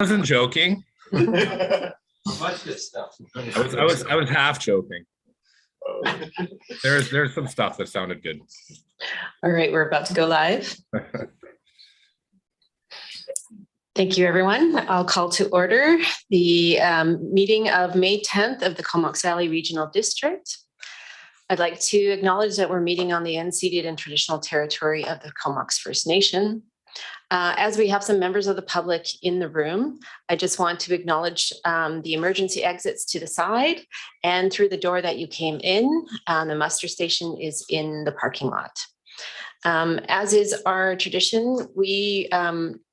wasn't joking. Much good stuff. I was half joking. There's some stuff that sounded good. All right, we're about to go live. Thank you, everyone. I'll call to order the meeting of May 10th of the Comox Valley Regional District. I'd like to acknowledge that we're meeting on the unceded and traditional territory of the Comox First Nation. As we have some members of the public in the room, I just want to acknowledge the emergency exits to the side and through the door that you came in. The muster station is in the parking lot. As is our tradition, we,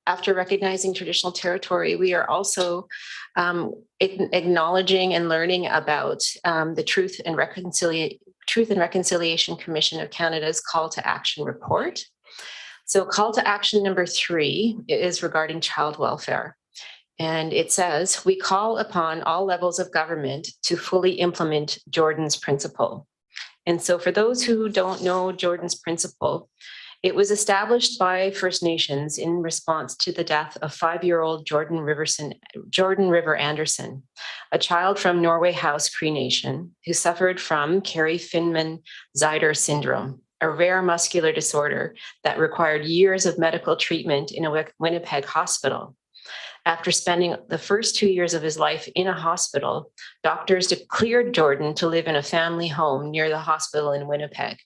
after recognizing traditional territory, we are also acknowledging and learning about the Truth and Reconciliation Commission of Canada's Call to Action report. So call to action number 3 is regarding child welfare. And it says, we call upon all levels of government to fully implement Jordan's principle. And so for those who don't know Jordan's principle, it was established by First Nations in response to the death of 5-year-old Jordan River Anderson, a child from Norway House Cree Nation who suffered from Carey-Finman-Zyder syndrome, a rare muscular disorder that required years of medical treatment in a Winnipeg hospital. After spending the first 2 years of his life in a hospital, doctors declared Jordan to live in a family home near the hospital in Winnipeg.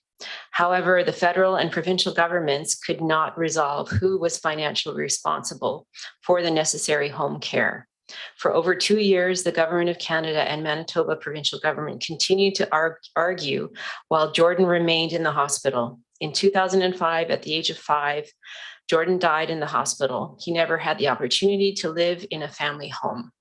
However, the federal and provincial governments could not resolve who was financially responsible for the necessary home care. For over 2 years, the Government of Canada and Manitoba provincial government continued to argue while Jordan remained in the hospital. In 2005, at the age of 5, Jordan died in the hospital. He never had the opportunity to live in a family home.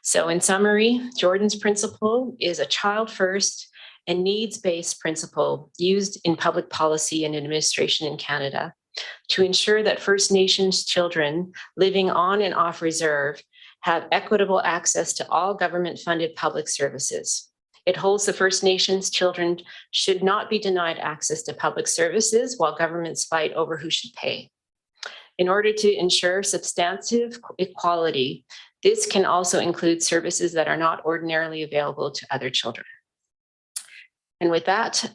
So in summary, Jordan's principle is a child-first and needs-based principle used in public policy and administration in Canada to ensure that First Nations children living on and off reserve have equitable access to all government-funded public services. It holds the First Nations children should not be denied access to public services while governments fight over who should pay. In order to ensure substantive equality, this can also include services that are not ordinarily available to other children. And with that,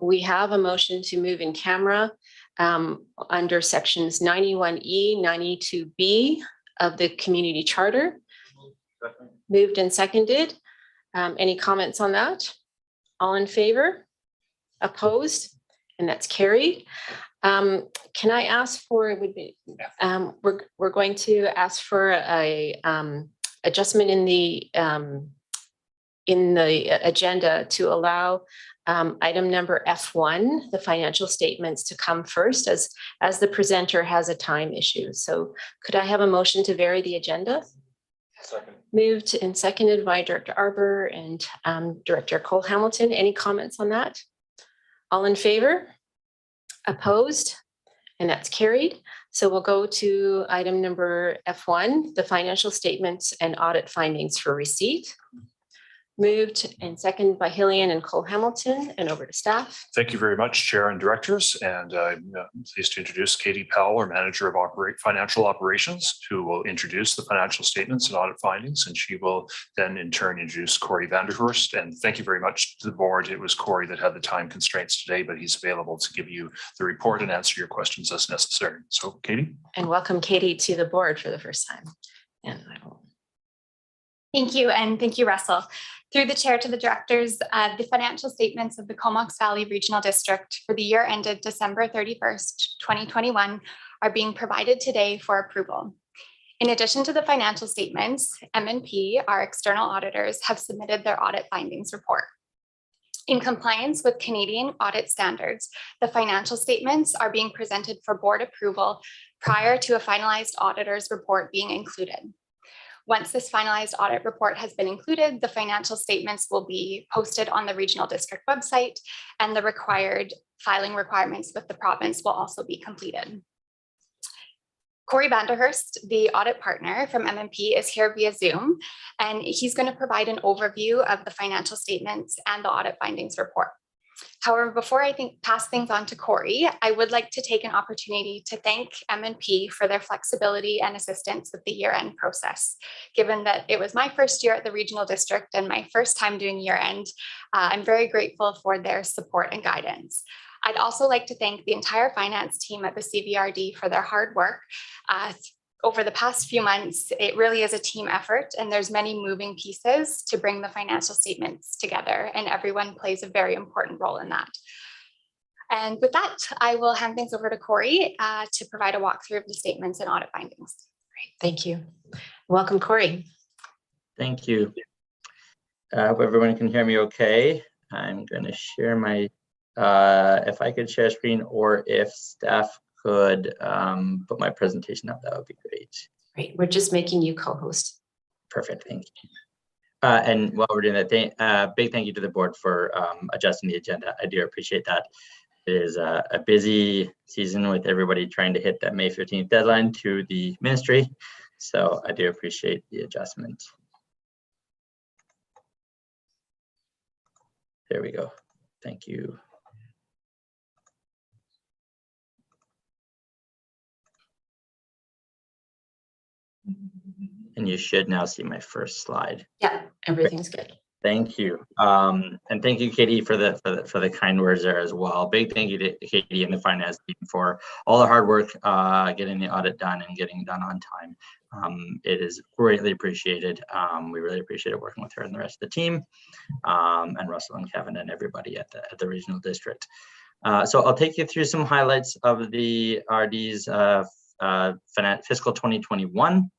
we have a motion to move in camera under sections 91E, 92B of the Community Charter. Moved and seconded. Any comments on that? All in favor? Opposed? And that's carried. Can I ask for, it would be, we're going to ask for a adjustment in the agenda to allow item number F1, the financial statements, to come first as the presenter has a time issue. So could I have a motion to vary the agenda? Second. Moved and seconded by Director Arbour and Director Nicole Hamilton. Any comments on that? All in favor? Opposed? And that's carried. So we'll go to item number F1, the financial statements and audit findings for receipt. Moved and seconded by Hillian and Nicole Hamilton, and over to staff. Thank you very much, Chair and Directors. And I'm pleased to introduce Katie Powell, our Manager of Financial Operations, who will introduce the financial statements and audit findings. And she will then in turn introduce Corey Vanderhorst. And thank you very much to the board. It was Corey that had the time constraints today, but he's available to give you the report and answer your questions as necessary. So Katie. And welcome Katie to the board for the first time. And I will. Thank you, and thank you, Russell. Through the chair to the directors, the financial statements of the Comox Valley Regional District for the year ended December 31st, 2021 are being provided today for approval. In addition to the financial statements, M&P, our external auditors, have submitted their audit findings report. In compliance with Canadian audit standards, the financial statements are being presented for board approval prior to a finalized auditor's report being included. Once this finalized audit report has been included, the financial statements will be posted on the regional district website, and the required filing requirements with the province will also be completed. Corey Vanderhurst, the audit partner from M&P, is here via Zoom, and he's going to provide an overview of the financial statements and the audit findings report. However, before I pass things on to Corey, I would like to take an opportunity to thank M&P for their flexibility and assistance with the year-end process. Given that it was my first year at the regional district and my first time doing year-end, I'm very grateful for their support and guidance. I'd also like to thank the entire finance team at the CVRD for their hard work. Over the past few months, it really is a team effort, and there's many moving pieces to bring the financial statements together, and everyone plays a very important role in that. And with that, I will hand things over to Corey to provide a walkthrough of the statements and audit findings. Great, thank you. Welcome, Corey. Thank you. I hope everyone can hear me okay. I'm going to share my, if I could share screen, or if staff could put my presentation up, that would be great. Great, we're just making you co-host. Perfect, thank you. And while we're doing that, big thank you to the board for adjusting the agenda. I do appreciate that. It is a busy season with everybody trying to hit that May 15th deadline to the ministry. So I do appreciate the adjustment. There we go. Thank you. And you should now see my first slide. Yeah, everything's good. Thank you. And thank you, Katie, for the kind words there as well. Big thank you to Katie and the finance team for all the hard work getting the audit done and getting it done on time. It is greatly appreciated. We really appreciate working with her and the rest of the team, and Russell and Kevin and everybody at the regional district. So I'll take you through some highlights of the RD's fiscal 2021.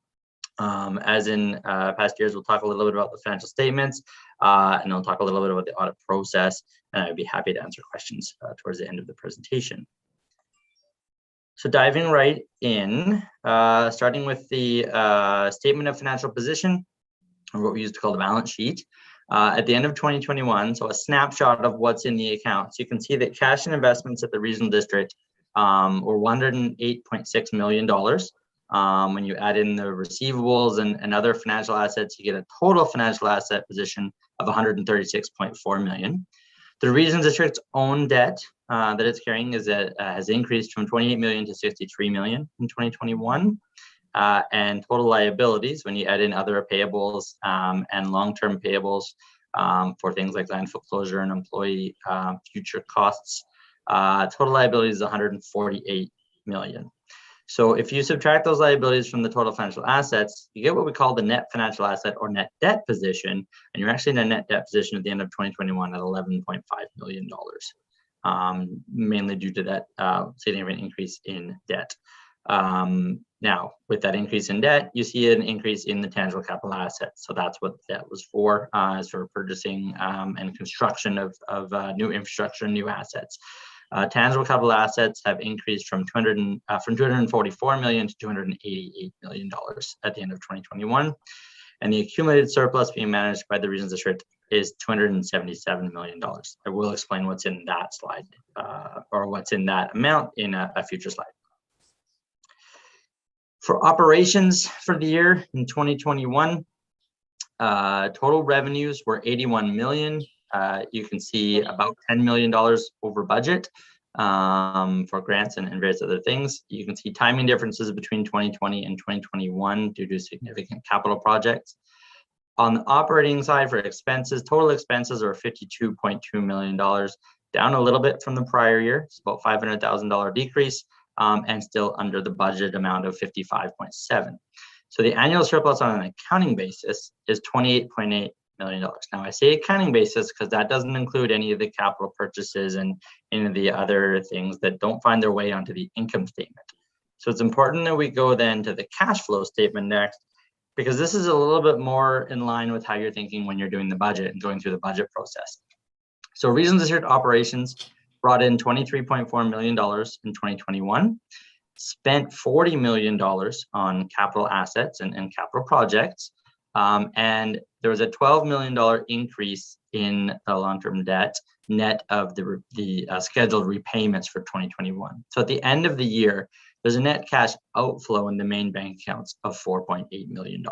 As in past years, we'll talk a little bit about the financial statements, and I'll talk a little bit about the audit process, and I'd be happy to answer questions towards the end of the presentation. So diving right in, starting with the statement of financial position, or what we used to call the balance sheet, at the end of 2021, so a snapshot of what's in the accounts. You can see that cash and investments at the regional district were $108.6 million. When you add in the receivables and other financial assets, you get a total financial asset position of $136.4 million. The regional district's own debt that it's carrying is has increased from $28 million to $63 million in 2021. And total liabilities, when you add in other payables and long-term payables for things like landfill closure and employee future costs, total liabilities is $148 million. So if you subtract those liabilities from the total financial assets, you get what we call the net financial asset or net debt position, and you're actually in a net debt position at the end of 2021 at $11.5 million, mainly due to that significant increase in debt. Now, with that increase in debt, you see an increase in the tangible capital assets. So that's what that was for, is for purchasing and construction of new infrastructure and new assets. Tangible capital assets have increased from $244 million to $288 million at the end of 2021. And the accumulated surplus being managed by the regional district is $277 million. I will explain what's in that slide, or what's in that amount in a future slide. For operations for the year in 2021, total revenues were $81 million. You can see about $10 million over budget for grants and various other things. You can see timing differences between 2020 and 2021 due to significant capital projects. On the operating side for expenses, total expenses are $52.2 million, down a little bit from the prior year. It's about $500,000 decrease, and still under the budget amount of $55.7. So the annual surplus on an accounting basis is $28.8 million. Now I say accounting basis because that doesn't include any of the capital purchases and any of the other things that don't find their way onto the income statement. So it's important that we go then to the cash flow statement next, because this is a little bit more in line with how you're thinking when you're doing the budget and going through the budget process. So regional district operations brought in $23.4 million in 2021, spent $40 million on capital assets and capital projects. And there was a $12 million increase in the long-term debt net of the scheduled repayments for 2021. So at the end of the year, there's a net cash outflow in the main bank accounts of $4.8 million.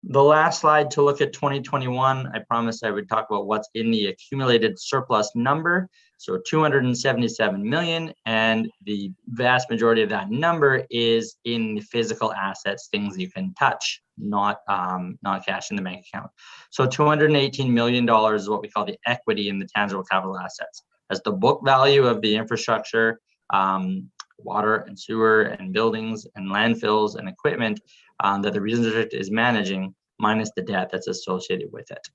The last slide to look at 2021, I promised I would talk about what's in the accumulated surplus number. So 277 million, and the vast majority of that number is in the physical assets, things you can touch, not cash in the bank account. So $218 million is what we call the equity in the tangible capital assets. As the book value of the infrastructure, water and sewer and buildings and landfills and equipment that the Regional District is managing, minus the debt that's associated with it.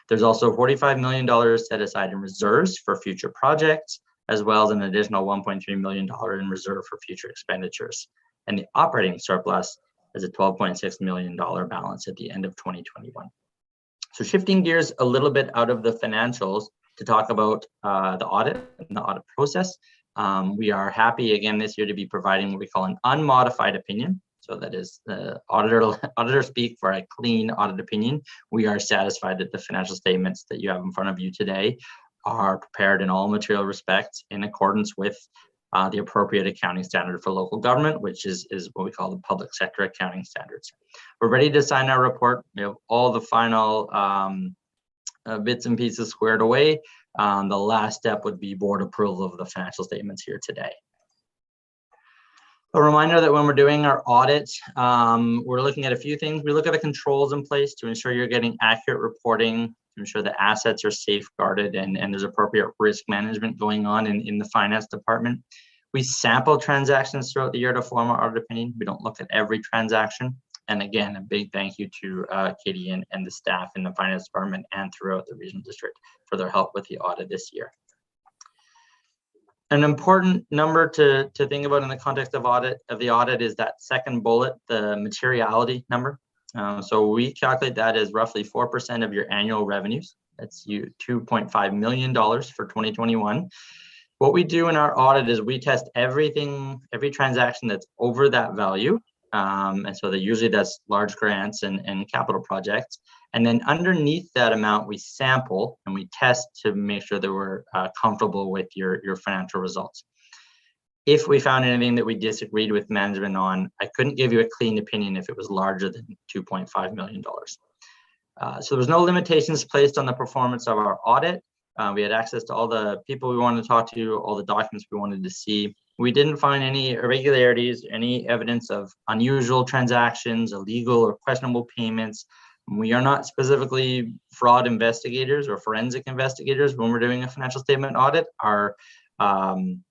There's also $45 million set aside in reserves for future projects, as well as an additional $1.3 million in reserve for future expenditures. And the operating surplus is a $12.6 million balance at the end of 2021. So shifting gears a little bit out of the financials to talk about the audit and the audit process. We are happy again this year to be providing what we call an unmodified opinion. So that is the auditor speak for a clean audit opinion. We are satisfied that the financial statements that you have in front of you today are prepared in all material respects in accordance with the appropriate accounting standard for local government, which is what we call the public sector accounting standards. We're ready to sign our report. We have all the final bits and pieces squared away. The last step would be board approval of the financial statements here today. A reminder that when we're doing our audit, we're looking at a few things. We look at the controls in place to ensure you're getting accurate reporting, to ensure the assets are safeguarded and there's appropriate risk management going on in the finance department. We sample transactions throughout the year to form our audit opinion. We don't look at every transaction. And again, a big thank you to Katie and the staff in the finance department and throughout the regional district for their help with the audit this year. An important number to think about in the context of the audit is that second bullet, the materiality number. So we calculate that as roughly 4% of your annual revenues. That's $2.5 million for 2021. What we do in our audit is we test every transaction that's over that value. And so usually that's large grants and capital projects. And then underneath that amount, we sample and we test to make sure that we're comfortable with your financial results. If we found anything that we disagreed with management on, I couldn't give you a clean opinion if it was larger than $2.5 million. So there was no limitations placed on the performance of our audit. We had access to all the people we wanted to talk to, all the documents we wanted to see. We didn't find any irregularities, any evidence of unusual transactions, illegal or questionable payments. We are not specifically fraud investigators or forensic investigators when we're doing a financial statement audit. Our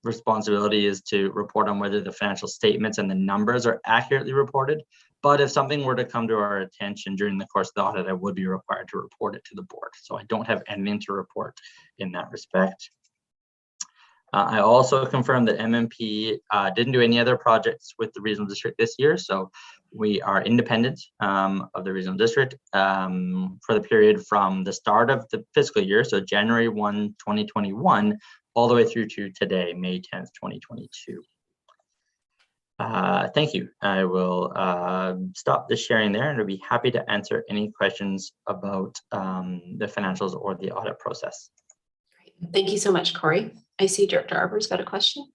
responsibility is to report on whether the financial statements and the numbers are accurately reported. But if something were to come to our attention during the course of the audit, I would be required to report it to the board. So I don't have anything to report in that respect. I also confirmed that MMP didn't do any other projects with the regional district this year. So we are independent of the regional district for the period from the start of the fiscal year, so January 1, 2021, all the way through to today, May 10th, 2022. Thank you. I will stop the sharing there and I'll be happy to answer any questions about the financials or the audit process. Great. Thank you so much, Corey. I see Director Arbor's got a question.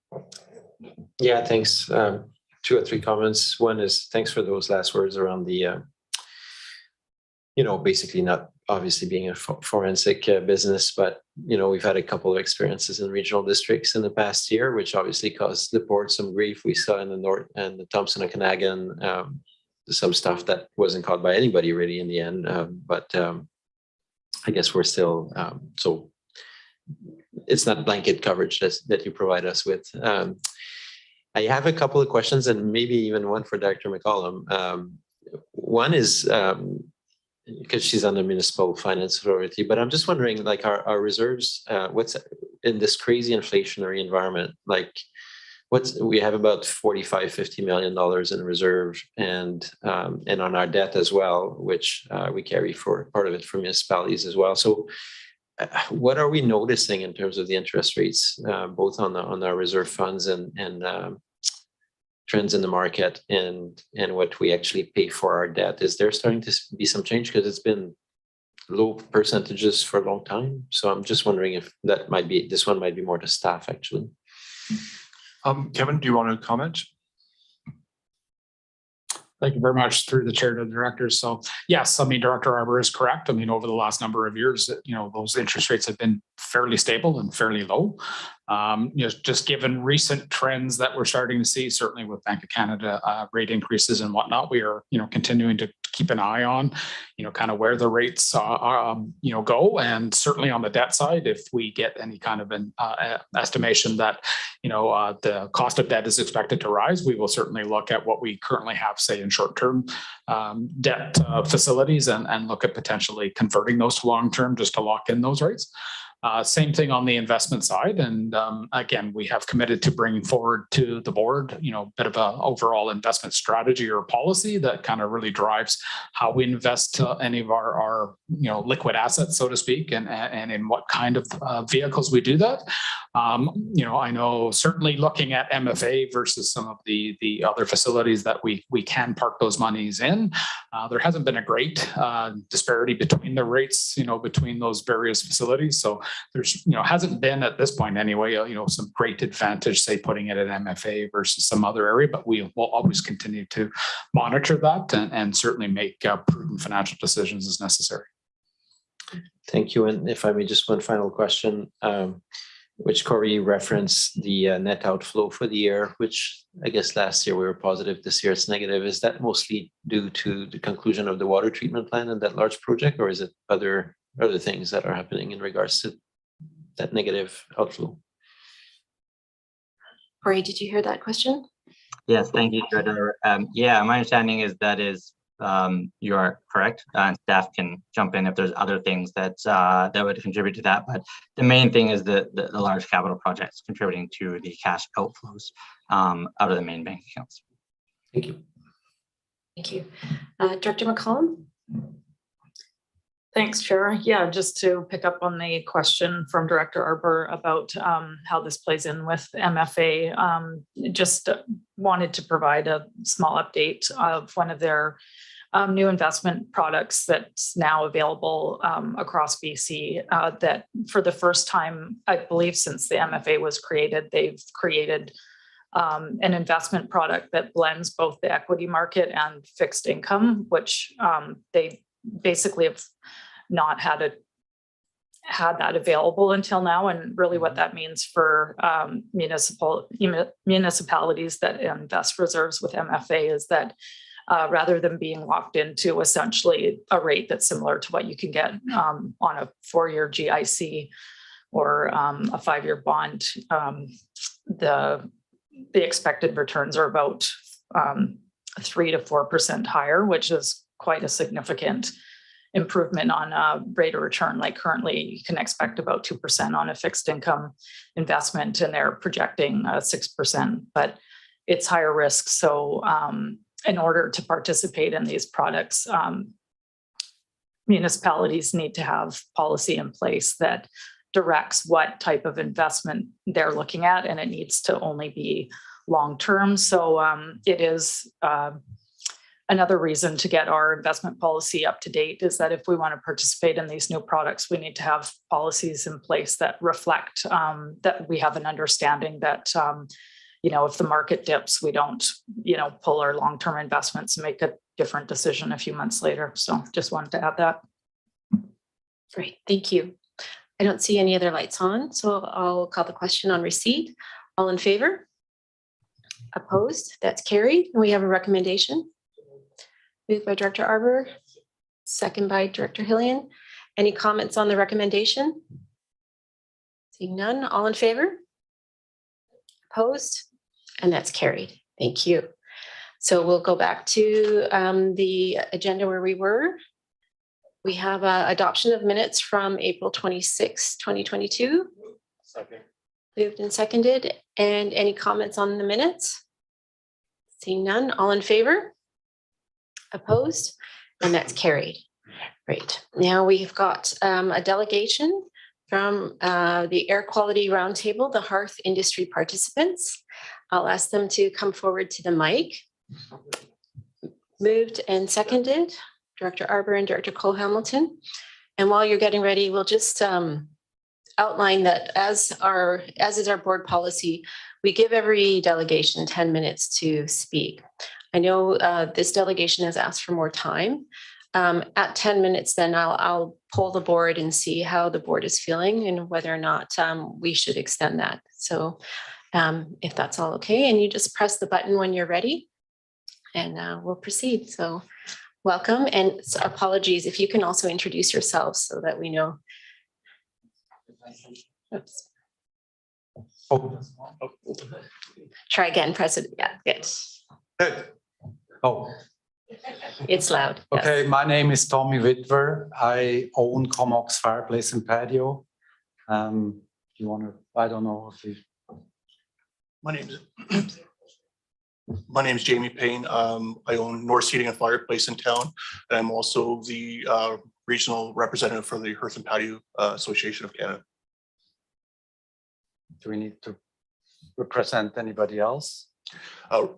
Yeah, thanks. 2 or 3 comments. One is thanks for those last words around the, basically not obviously being a forensic business, but, we've had a couple of experiences in regional districts in the past year, which obviously caused the board some grief. We saw in the North and the Thompson and Okanagan, some stuff that wasn't caught by anybody really in the end. But I guess we're still, so it's not blanket coverage that you provide us with. I have a couple of questions and maybe even one for Dr. McCollum. One is because she's on the Municipal Finance Authority, but I'm just wondering, like our reserves, what's in this crazy inflationary environment, like we have about $45–50 million in reserve and on our debt as well, which we carry for part of it from municipalities as well. So what are we noticing in terms of the interest rates, both on our reserve funds and trends in the market and what we actually pay for our debt? Is there starting to be some change? Because it's been low percentages for a long time. So I'm just wondering if this one might be more to staff actually. Kevin, do you want to comment? Thank you very much through the chair to the directors. So yes, I mean, Director Arbor is correct. I mean, over the last number of years, those interest rates have been fairly stable and fairly low. Just given recent trends that we're starting to see, certainly with Bank of Canada rate increases and whatnot, we are, continuing to keep an eye on, kind of where the rates go. And certainly on the debt side, if we get any kind of an estimation that, the cost of debt is expected to rise, we will certainly look at what we currently have, say, in short-term debt facilities and look at potentially converting those to long-term just to lock in those rates. Same thing on the investment side. And again, we have committed to bringing forward to the board, bit of an overall investment strategy or policy that kind of really drives how we invest any of our liquid assets, so to speak, and in what kind of vehicles we do that. I know certainly looking at MFA versus some of the other facilities that we can park those monies in, there hasn't been a great disparity between the rates, between those various facilities. So there's, hasn't been at this point anyway, some great advantage, say, putting it at MFA versus some other area, but we will always continue to monitor that and certainly make prudent financial decisions as necessary. Thank you. And if I may, just one final question, which Corey referenced the net outflow for the year, which I guess last year we were positive, this year it's negative. Is that mostly due to the conclusion of the water treatment plant and that large project, or is it other things that are happening in regards to that negative outflow? Corey, did you hear that question? Yes, thank you, Director. Yeah, my understanding is you are correct, and staff can jump in if there's other things that would contribute to that. But the main thing is the large capital projects contributing to the cash outflows out of the main bank accounts. Thank you. Thank you. Director McCollum? Thanks, Chair. Yeah, just to pick up on the question from Director Arbor about how this plays in with MFA, just wanted to provide a small update of one of their new investment products that's now available across BC, that for the first time, I believe since the MFA was created, they've created an investment product that blends both the equity market and fixed income, which they basically have not had that available until now. And really what that means for municipalities that invest reserves with MFA is that rather than being locked into essentially a rate that's similar to what you can get on a 4-year GIC or a 5-year bond, the expected returns are about 3 to 4% higher, which is quite a significant improvement on a rate of return. Like currently you can expect about 2% on a fixed income investment, and they're projecting 6%, but it's higher risk. So in order to participate in these products, municipalities need to have policy in place that directs what type of investment they're looking at, and it needs to only be long-term. So it is another reason to get our investment policy up to date is that if we want to participate in these new products, we need to have policies in place that reflect that we have an understanding that, if the market dips, we don't, pull our long-term investments and make a different decision a few months later. So just wanted to add that. Great, thank you. I don't see any other lights on, so I'll call the question on receipt. All in favor? Opposed? That's carried. We have a recommendation. Moved by Director Arbor, second by Director Hillian. Any comments on the recommendation? Seeing none, all in favor? Opposed? And that's carried. Thank you. So we'll go back to the agenda where we were. We have adoption of minutes from April 26, 2022. Second. Moved and seconded. And any comments on the minutes? Seeing none, all in favor? Opposed? And that's carried. Great. Now we've got a delegation from the Air Quality Roundtable, the Hearth industry participants. I'll ask them to come forward to the mic. Moved and seconded, Director Arbor and Director Nicole Hamilton. And while you're getting ready, we'll just outline that as is our board policy, we give every delegation 10 minutes to speak. I know this delegation has asked for more time. At 10 minutes, then I'll poll the board and see how the board is feeling and whether or not we should extend that. So if that's all okay, and you just press the button when you're ready and we'll proceed. So welcome, and apologies if you can also introduce yourselves so that we know. Oops. Oh. Try again, President. Yeah, good. Good. Oh, It's loud. Yes. okay. My name is Tommy Witwer. I own Comox Fireplace and Patio. You want to? I don't know if you. My name's Jamie Payne. I own North Seating and Fireplace in town, and I'm also the regional representative for the Hearth and Patio Association of Canada. Do we need to represent anybody else?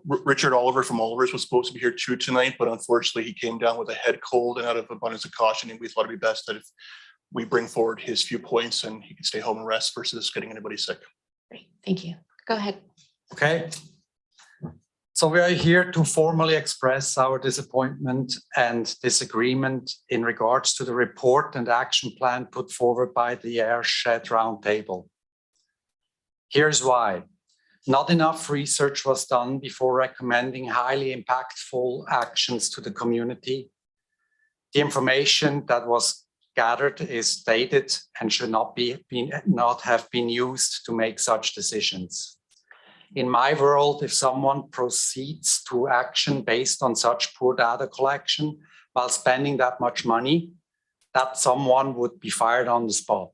Richard Oliver from Oliver's was supposed to be here too tonight, but unfortunately he came down with a head cold, and out of abundance of caution, we thought it'd be best that if we bring forward his few points and he can stay home and rest versus getting anybody sick. Great, thank you. Go ahead. Okay. So we are here to formally express our disappointment and disagreement in regards to the report and action plan put forward by the Airshed Roundtable. Here's why. Not enough research was done before recommending highly impactful actions to the community. The information that was gathered is dated and should not have been used to make such decisions. In my world, if someone proceeds to action based on such poor data collection while spending that much money, that someone would be fired on the spot.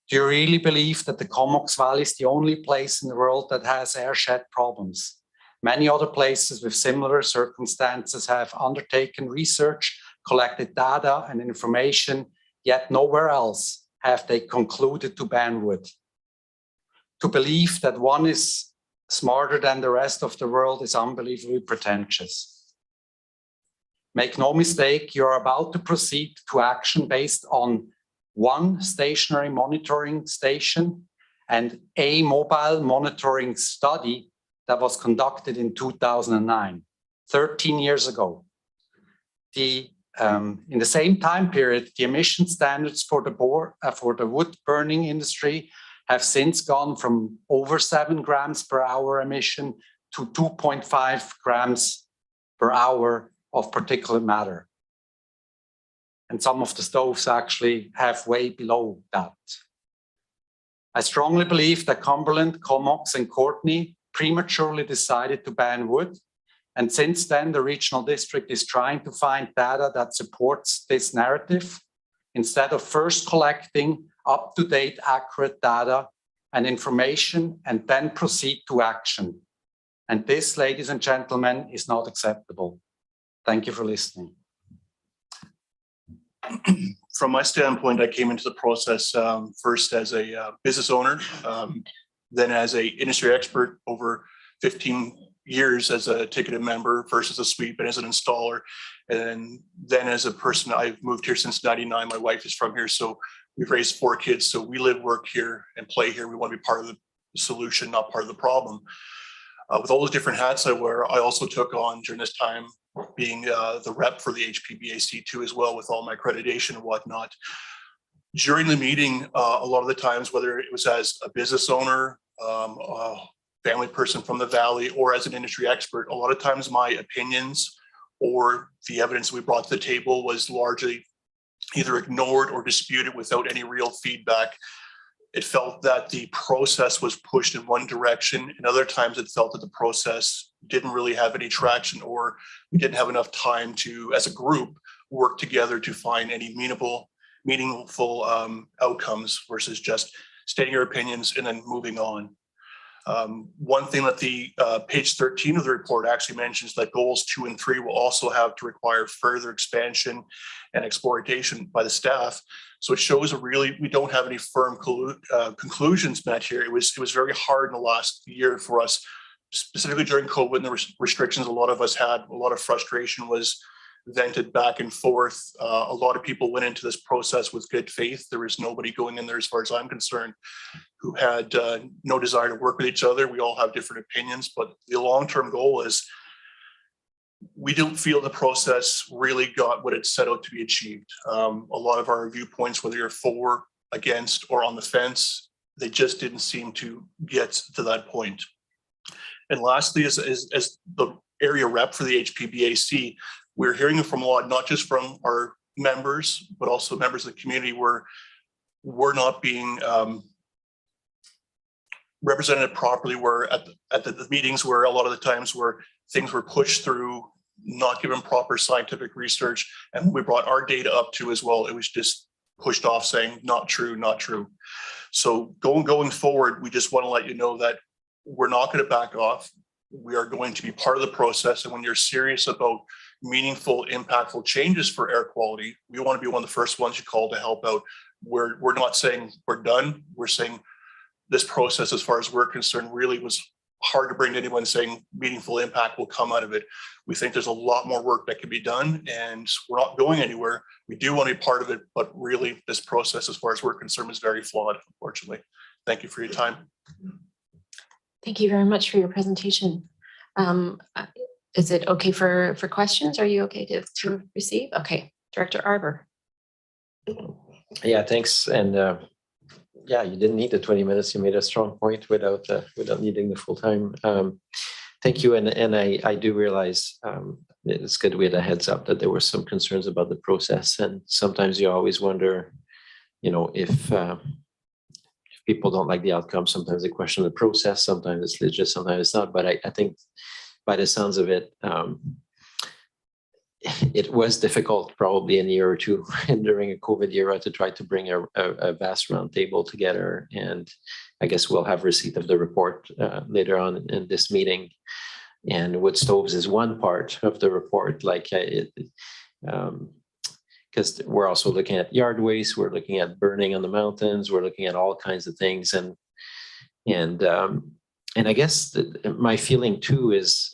Do you really believe that the Comox Valley is the only place in the world that has airshed problems? Many other places with similar circumstances have undertaken research, collected data and information, yet nowhere else have they concluded to ban wood. To believe that one is smarter than the rest of the world is unbelievably pretentious. Make no mistake, you're about to proceed to action based on one stationary monitoring station and a mobile monitoring study that was conducted in 2009, 13 years ago. In the same time period, the emission standards for the wood burning industry have since gone from over 7 grams per hour emission to 2.5 grams per hour of particulate matter. And some of the stoves actually have way below that. I strongly believe that Cumberland, Comox, and Courtney prematurely decided to ban wood. And since then, the regional district is trying to find data that supports this narrative, instead of first collecting up-to-date, accurate data and information, and then proceed to action. And this, ladies and gentlemen, is not acceptable. Thank you for listening. From my standpoint, I came into the process first as a business owner, then as an industry expert over 15 years as a ticketed member, first as a sweep and as an installer. And then as a person, I've moved here since '99. My wife is from here, so we've raised 4 kids. So we live, work here, and play here. We want to be part of the solution, not part of the problem. With all those different hats I wear, I also took on during this time being the rep for the HPBAC2 as well, with all my accreditation and whatnot. During the meeting, a lot of the times, whether it was as a business owner, a family person from the Valley, or as an industry expert, a lot of times my opinions or the evidence we brought to the table was largely either ignored or disputed without any real feedback. It felt that the process was pushed in one direction, and other times it felt that the process didn't really have any traction, or we didn't have enough time to, as a group, work together to find any meaningful outcomes versus just stating your opinions and then moving on. One thing that the page 13 of the report actually mentions, that goals 2 and 3 will also have to require further expansion and exploitation by the staff. So it shows that really we don't have any firm conclusions met here. It was very hard in the last year for us, specifically during COVID and the restrictions a lot of us had. A lot of frustration was vented back and forth. A lot of people went into this process with good faith. There was nobody going in there, as far as I'm concerned, who had no desire to work with each other. We all have different opinions, but the long-term goal is we don't feel the process really got what it set out to be achieved. A lot of our viewpoints, whether you're for, against, or on the fence, they just didn't seem to get to that point. And lastly, as the area rep for the HPBAC, we're hearing from a lot, not just from our members, but also members of the community where we're not being represented properly, where at the meetings where a lot of the times where things were pushed through, not given proper scientific research, and we brought our data up to as well, it was just pushed off saying not true, not true. So going forward, we just want to let you know that we're not going to back off. We are going to be part of the process, and when you're serious about meaningful, impactful changes for air quality, we want to be one of the first ones you call to help out. We're not saying we're done. We're saying this process, as far as we're concerned, really was hard to bring to anyone, saying meaningful impact will come out of it. We think there's a lot more work that can be done, and we're not going anywhere. We do want to be part of it, but really this process, as far as we're concerned, is very flawed, unfortunately. Thank you for your time. Thank you very much for your presentation. Is it okay for questions? Are you okay to receive? Okay, Director Arbour. Yeah, thanks. And yeah, you didn't need the 20 minutes. You made a strong point without needing the full time. Thank you. And I do realize it's good we had a heads up that there were some concerns about the process. And sometimes you always wonder, you know, if people don't like the outcome, sometimes they question the process, sometimes it's legit, sometimes it's not. But I think by the sounds of it, it was difficult probably in a year or two during a COVID era to try to bring a vast roundtable together. And I guess we'll have receipt of the report later on in this meeting. And wood stoves is one part of the report, like because we're also looking at yard waste, we're looking at burning on the mountains, we're looking at all kinds of things. And I guess my feeling too is,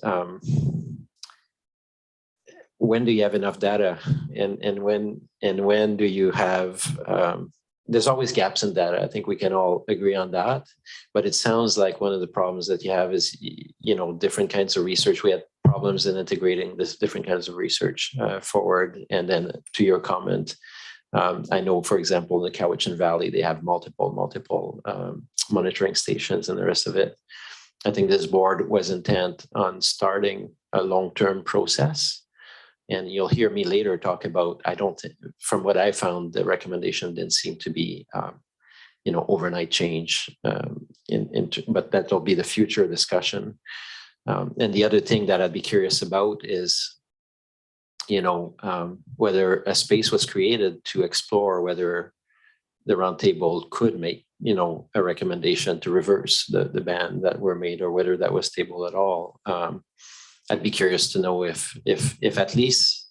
when do you have enough data, and when do you have, there's always gaps in data. I think we can all agree on that, but it sounds like one of the problems that you have is, you know, different kinds of research. We had problems in integrating this different kinds of research forward. And then to your comment, I know, for example, in the Cowichan Valley, they have multiple monitoring stations and the rest of it. I think this board was intent on starting a long-term process. And you'll hear me later talk about, I don't think, from what I found, the recommendation didn't seem to be, you know, overnight change, but that'll be the future discussion. And the other thing that I'd be curious about is, you know, whether a space was created to explore whether the roundtable could make, you know, a recommendation to reverse the ban that were made, or whether that was tabled at all. I'd be curious to know if at least,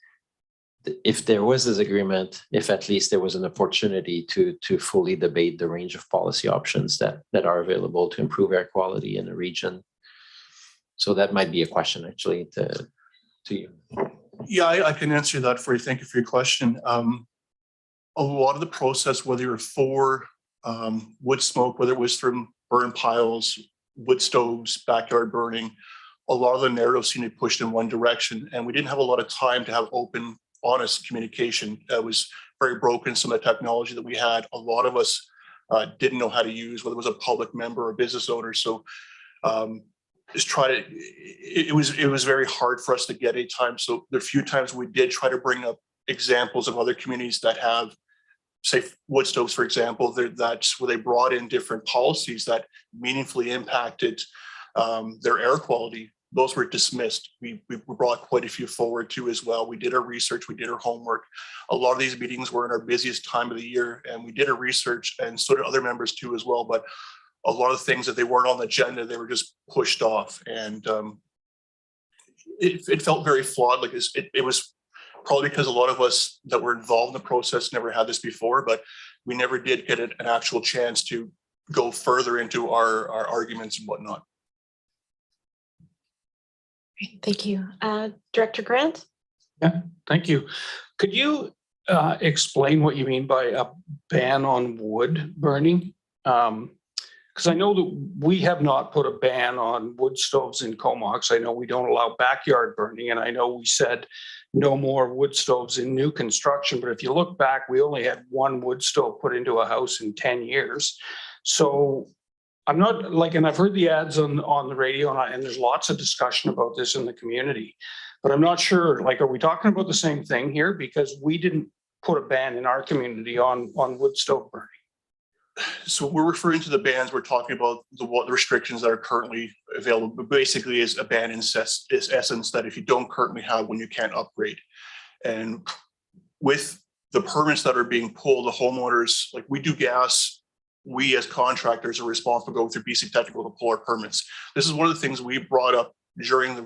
if there was this agreement, if at least there was an opportunity to fully debate the range of policy options that are available to improve air quality in the region. So that might be a question actually to you. Yeah, I can answer that for you. Thank you for your question. A lot of the process, whether you're for wood smoke, whether it was from burn piles, wood stoves, backyard burning, a lot of the narratives seem to be pushed in one direction, and we didn't have a lot of time to have open, honest communication. It was very broken. Some of the technology that we had, a lot of us didn't know how to use, whether it was a public member or a business owner. So just it was very hard for us to get a time. So the few times we did try to bring up examples of other communities that have, say, wood stoves, for example, that's where they brought in different policies that meaningfully impacted their air quality. Those were dismissed. We brought quite a few forward too as well. We did our research, we did our homework. A lot of these meetings were in our busiest time of the year, and we did our research, and so did other members too as well. But a lot of things that they weren't on the agenda, they were just pushed off, and it felt very flawed. Like it was probably because a lot of us that were involved in the process never had this before, but we never did get an actual chance to go further into our arguments and whatnot. Thank you. Director Grant? Thank you. Could you explain what you mean by a ban on wood burning? Because I know that we have not put a ban on wood stoves in Comox. I know we don't allow backyard burning, and I know we said no more wood stoves in new construction. But if you look back, we only had one wood stove put into a house in 10 years. So I'm not like, and I've heard the ads on the radio, and there's lots of discussion about this in the community, but I'm not sure, like, are we talking about the same thing here? Because we didn't put a ban in our community on wood stove burning. So we're referring to the bans. We're talking about the restrictions that are currently available, but basically is a ban in essence that if you don't currently have one, you can't upgrade. And with the permits that are being pulled, the homeowners, like we do gas, we as contractors are responsible to go through BC Technical to pull our permits. This is one of the things we brought up during the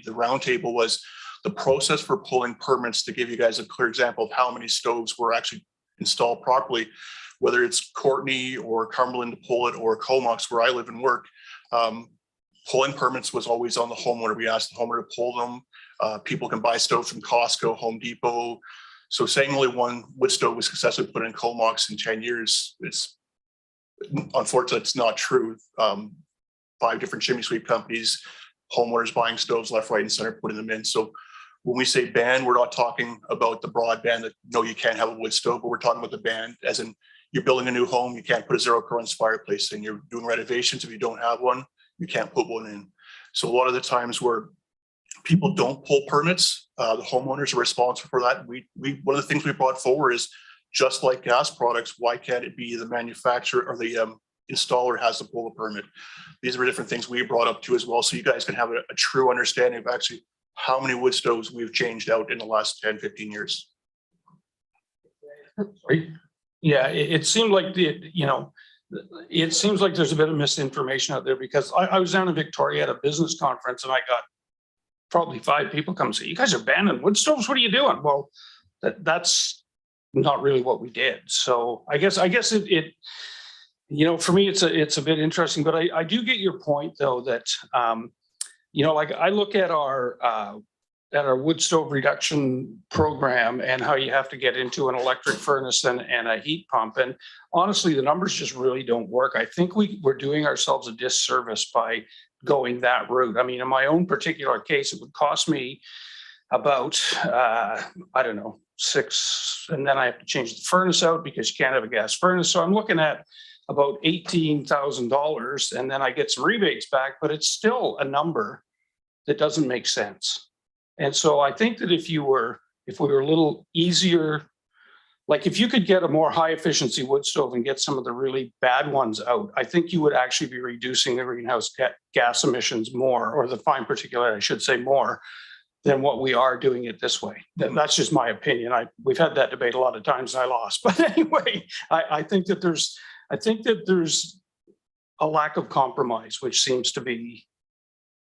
roundtable was the process for pulling permits, to give you guys a clear example of how many stoves were actually installed properly. Whether it's Courtney or Cumberland to pull it, or Comox where I live and work, pulling permits was always on the homeowner. We asked the homeowner to pull them. People can buy stoves from Costco, Home Depot. So saying only one wood stove was successfully put in Comox in 10 years, it's unfortunately, it's not true. 5 different chimney sweep companies, homeowners buying stoves left, right, and center, putting them in. So when we say ban, we're not talking about the broad ban that no, you can't have a wood stove, but we're talking about the ban as in you're building a new home, you can't put a zero currents fireplace in. You're doing renovations, if you don't have one, you can't put one in. So a lot of the times where people don't pull permits, the homeowners are responsible for that. One of the things we brought forward is, just like gas products, why can't it be the manufacturer or the installer has to pull a permit? These are different things we brought up too as well, so you guys can have a true understanding of actually how many wood stoves we've changed out in the last 10, 15 years. Yeah, it seemed like it seems like there's a bit of misinformation out there, because I was down in Victoria at a business conference and I got probably 5 people come say, "You guys are banning wood stoves? What are you doing?" Well, that's not really what we did. So I guess it for me, it's a bit interesting, but I do get your point though, that like I look at our wood stove reduction program and how you have to get into an electric furnace and a heat pump. And honestly, the numbers just really don't work. I think we're doing ourselves a disservice by going that route. I mean, in my own particular case, it would cost me about, I don't know, 6, and then I have to change the furnace out because you can't have a gas furnace. So I'm looking at about $18,000, and then I get some rebates back, but it's still a number that doesn't make sense. And so I think that if we were a little easier, like if you could get a more high efficiency wood stove and get some of the really bad ones out, I think you would actually be reducing the greenhouse gas emissions more, or the fine particulate, I should say, more than what we are doing it this way. That's just my opinion. We've had that debate a lot of times and I lost. But anyway, I think that there's a lack of compromise, which seems to be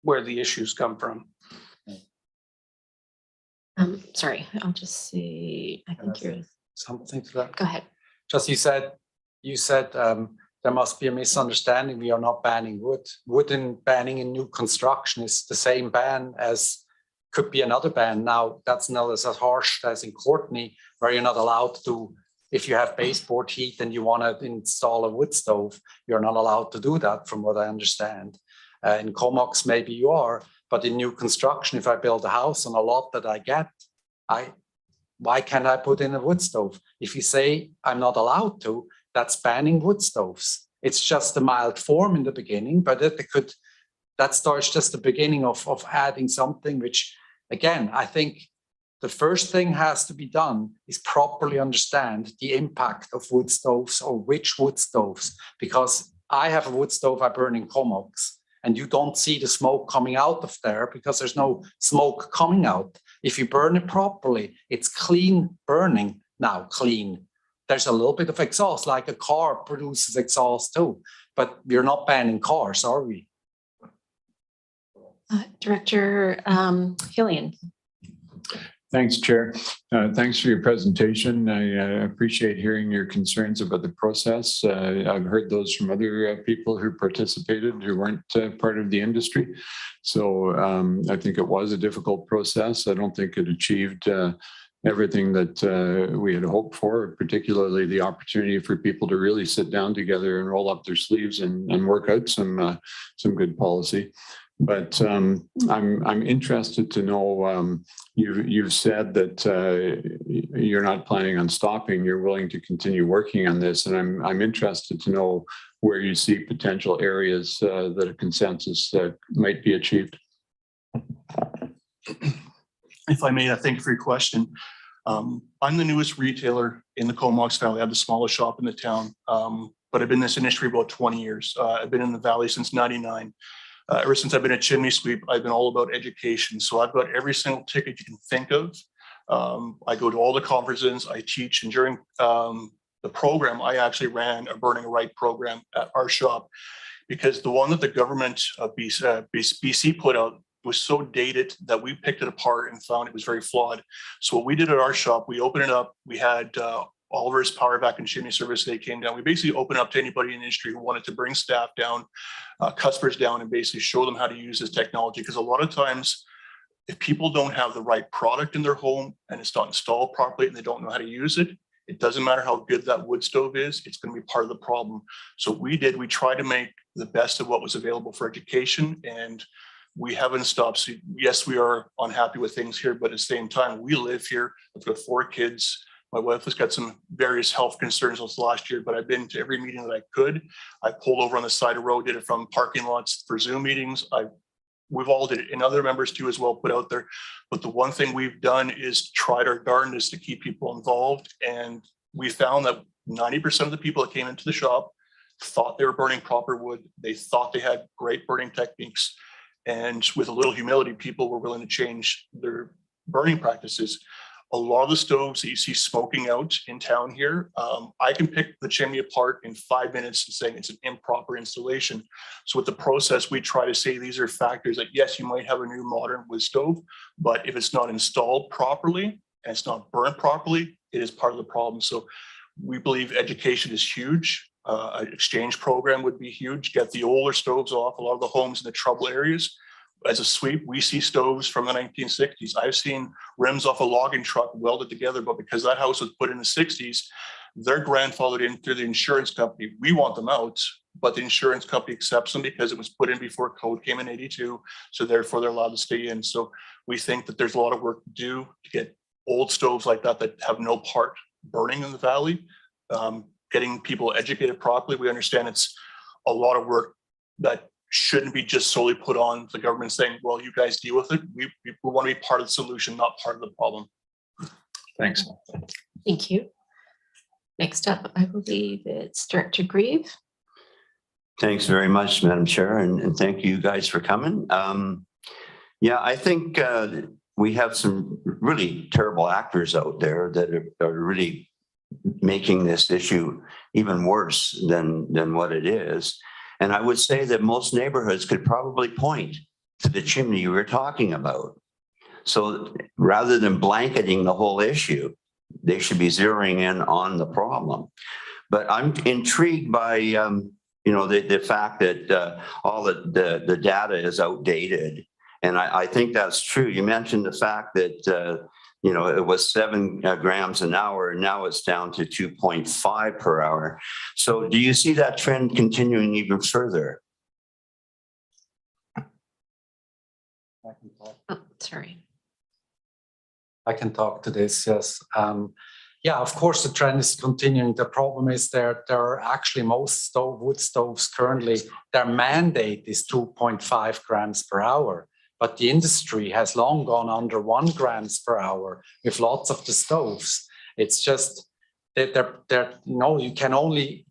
where the issues come from. Sorry, I'll just see. I think you're Something to that. Go ahead. Just you said there must be a misunderstanding. We are not banning wood. Wood banning in new construction is the same ban as could be another ban. Now that's not as harsh as in Courtney, where you're not allowed to. If you have baseboard heat and you want to install a wood stove, you're not allowed to do that, from what I understand. In Comox, maybe you are. But in new construction, if I build a house on a lot that I get, why can't I put in a wood stove? If you say I'm not allowed to, that's banning wood stoves. It's just a mild form in the beginning, but that starts just the beginning of adding something, which, again, I think the first thing has to be done is properly understand the impact of wood stoves, or which wood stoves, because I have a wood stove I burn in Comox. And you don't see the smoke coming out of there because there's no smoke coming out. If you burn it properly, it's clean burning now, clean. There's a little bit of exhaust, like a car produces exhaust too, but we're not banning cars, are we? Director Hillian. Thanks, Chair. Thanks for your presentation. I appreciate hearing your concerns about the process. I've heard those from other people who participated who weren't part of the industry. So I think it was a difficult process. I don't think it achieved everything that we had hoped for, particularly the opportunity for people to really sit down together and roll up their sleeves and work out some good policy. But I'm interested to know, you've said that you're not planning on stopping, you're willing to continue working on this. And I'm interested to know where you see potential areas that a consensus might be achieved. If I may, thank you for your question. I'm the newest retailer in the Comox Valley. I have the smallest shop in the town, but I've been in this industry about 20 years. I've been in the Valley since '99. Ever since I've been a chimney sweep, I've been all about education. So I've got every single ticket you can think of. I go to all the conferences, I teach, and during the program, I actually ran a Burning Right program at our shop, because the one that the government of BC put out was so dated that we picked it apart and found it was very flawed. So what we did at our shop, we opened it up. We had Oliver's Power Vac and Chimney Service. They came down. We basically opened up to anybody in the industry who wanted to bring staff down, customers down, and basically show them how to use this technology. Because a lot of times, if people don't have the right product in their home and it's not installed properly and they don't know how to use it, it doesn't matter how good that wood stove is, it's going to be part of the problem. So we tried to make the best of what was available for education, and we haven't stopped. So yes, we are unhappy with things here, but at the same time, we live here. I've got 4 kids. My wife has got some various health concerns this last year, but I've been to every meeting that I could. I pulled over on the side of the road, did it from parking lots for Zoom meetings. We've all did it, and other members too as well put out there. But the one thing we've done is tried our darndest to keep people involved. And we found that 90% of the people that came into the shop thought they were burning proper wood. They thought they had great burning techniques. And with a little humility, people were willing to change their burning practices. A lot of the stoves that you see smoking out in town here, I can pick the chimney apart in 5 minutes and saying it's an improper installation. So with the process, we try to say these are factors that, yes, you might have a new modern wood stove, but if it's not installed properly and it's not burnt properly, it is part of the problem. So we believe education is huge. An exchange program would be huge. Get the older stoves off a lot of the homes in the trouble areas. As a sweep, we see stoves from the 1960s. I've seen rims off a logging truck welded together, but because that house was put in the 60s, they're grandfathered in through the insurance company. We want them out, but the insurance company accepts them because it was put in before code came in '82. So therefore they're allowed to stay in. So we think that there's a lot of work to do to get old stoves like that have no part burning in the valley, getting people educated properly. We understand it's a lot of work that shouldn't be just solely put on the government saying, well, you guys deal with it. We want to be part of the solution, not part of the problem. Thanks. Thank you. Next up, I believe it's Director Grieve. Thanks very much, Madam Chair, and thank you guys for coming. Yeah, I think we have some really terrible actors out there that are really making this issue even worse than what it is. And I would say that most neighborhoods could probably point to the chimney you were talking about. So rather than blanketing the whole issue, they should be zeroing in on the problem. But I'm intrigued by the fact that all the data is outdated. And I think that's true. You mentioned the fact that it was 7 grams an hour, and now it's down to 2.5 per hour. So do you see that trend continuing even further? Oh, sorry. I can talk to this, yes. Yeah, of course, the trend is continuing. The problem is there are actually most wood stoves currently, their mandate is 2.5 grams per hour. But the industry has long gone under 1 grams per hour with lots of the stoves. It's just that you can only,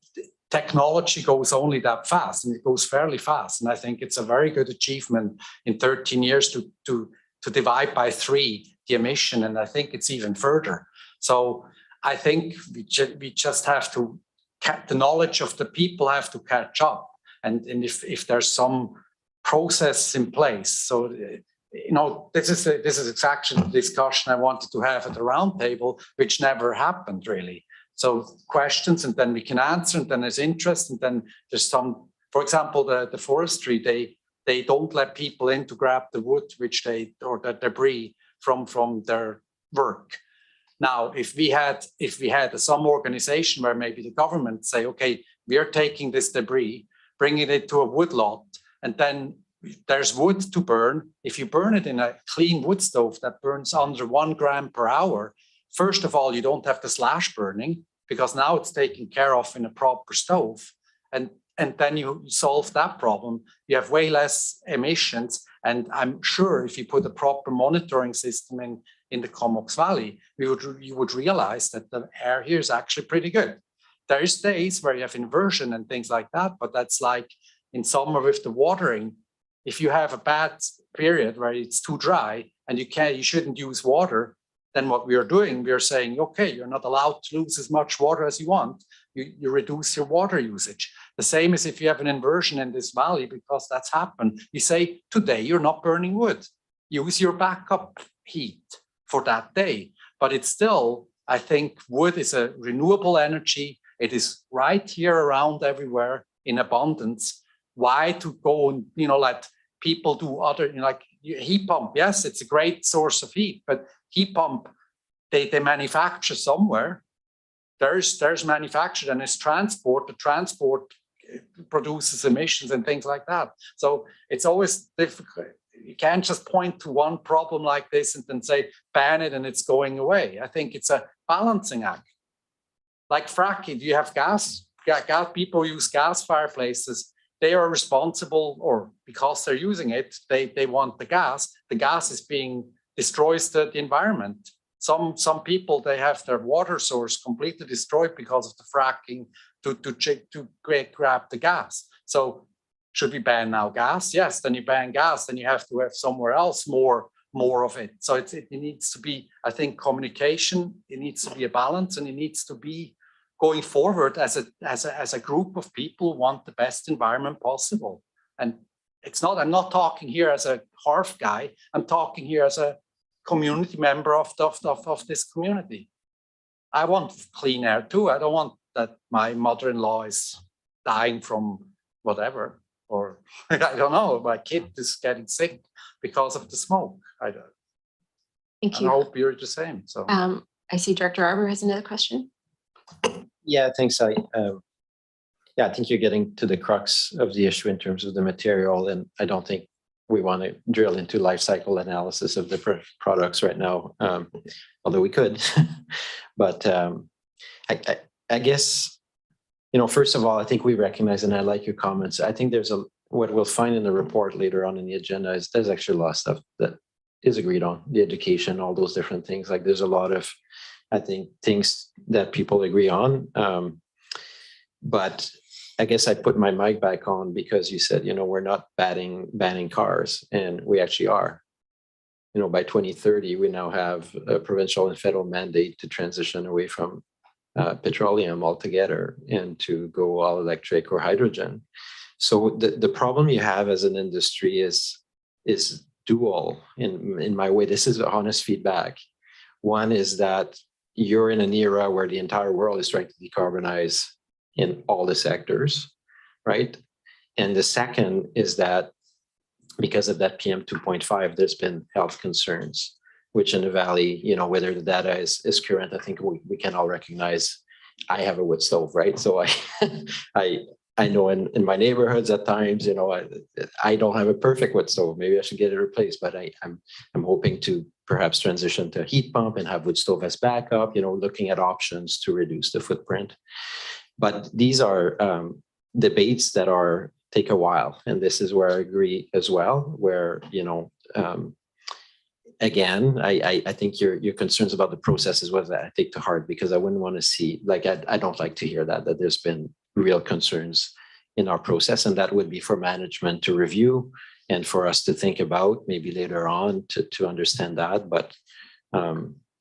technology goes only that fast, and it goes fairly fast. And I think it's a very good achievement in 13 years to divide by 3 the emission, and I think it's even further. So I think we just have to, the knowledge of the people have to catch up. And if there's some process in place, so this is exactly the discussion I wanted to have at the roundtable, which never happened really. So questions, and then we can answer, and then there's interest, and then there's some, for example, the forestry, they don't let people in to grab the wood, or the debris from their work. Now, if we had some organization where maybe the government say, okay, we are taking this debris, bringing it to a wood lot, and then there's wood to burn. If you burn it in a clean wood stove that burns under 1 gram per hour, first of all, you don't have the slash burning because now it's taken care of in a proper stove. And then you solve that problem. You have way less emissions. And I'm sure if you put a proper monitoring system in the Comox Valley, you would realize that the air here is actually pretty good. There is days where you have inversion and things like that, but that's like in summer with the watering. If you have a bad period where it's too dry and you shouldn't use water, then what we are doing, we are saying, okay, you're not allowed to lose as much water as you want. You reduce your water usage. The same as if you have an inversion in this valley, because that's happened. You say, today you're not burning wood. Use your backup heat for that day. But it's still, I think wood is a renewable energy. It is right here around everywhere in abundance. Why to go and, let people do other, like heat pump? Yes, it's a great source of heat, but heat pump, they manufacture somewhere. There's manufactured and it's transport. The transport produces emissions and things like that. So it's always difficult. You can't just point to one problem like this and then say, ban it and it's going away. I think it's a balancing act. Like fracking, you have gas people use gas fireplaces. They are responsible, or because they're using it, they want the gas. The gas is destroys the environment. Some people, they have their water source completely destroyed because of the fracking to grab the gas. So should we ban now gas? Yes, then you ban gas, then you have to have somewhere else more of it. So it needs to be, I think, communication. It needs to be a balance, and it needs to be going forward as a group of people want the best environment possible. And I'm not talking here as a HARF guy. I'm talking here as a community member of this community. I want clean air too. I don't want that my mother-in-law is dying from whatever, or I don't know, my kid is getting sick because of the smoke. Thank you. I hope you're the same. So I see Director Arbor has another question. Yeah, thanks. I think you're getting to the crux of the issue in terms of the material, and I don't think we want to drill into life cycle analysis of different products right now, although we could. But I guess, first of all, I think we recognize, and I like your comments. I think what we'll find in the report later on in the agenda is there's actually a lot of stuff that is agreed on, the education, all those different things. Like there's a lot of, I think, things that people agree on. But I guess I put my mic back on because you said, we're not banning cars, and we actually are. By 2030, we now have a provincial and federal mandate to transition away from petroleum altogether and to go all electric or hydrogen. So the problem you have as an industry is dual in my way. This is honest feedback. One is that you're in an era where the entire world is trying to decarbonize in all the sectors, right? And the second is that because of that PM 2.5, there's been health concerns, which in the Valley, whether the data is current, I think we can all recognize. I have a wood stove, right? So I know in my neighborhoods at times, I don't have a perfect wood stove. Maybe I should get it replaced, but I'm hoping to perhaps transition to a heat pump and have wood stove as backup, looking at options to reduce the footprint. But these are debates that take a while. And this is where I agree as well, where, again, I think your concerns about the process is what I take to heart, because I wouldn't want to see, I don't like to hear that there's been real concerns in our process. And that would be for management to review and for us to think about maybe later on to understand that. But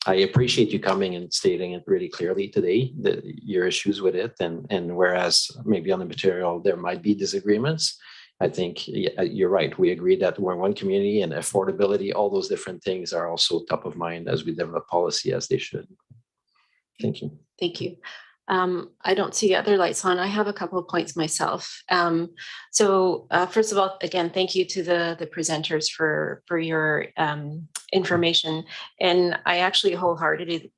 I appreciate you coming and stating it really clearly today, your issues with it. And whereas maybe on the material, there might be disagreements, I think you're right. We agree that we're one community, and affordability, all those different things are also top of mind as we develop policy, as they should. Thank you. Thank you. I don't see other lights on. I have a couple of points myself. First of all, again, thank you to the presenters for your information. And I actually wholeheartedly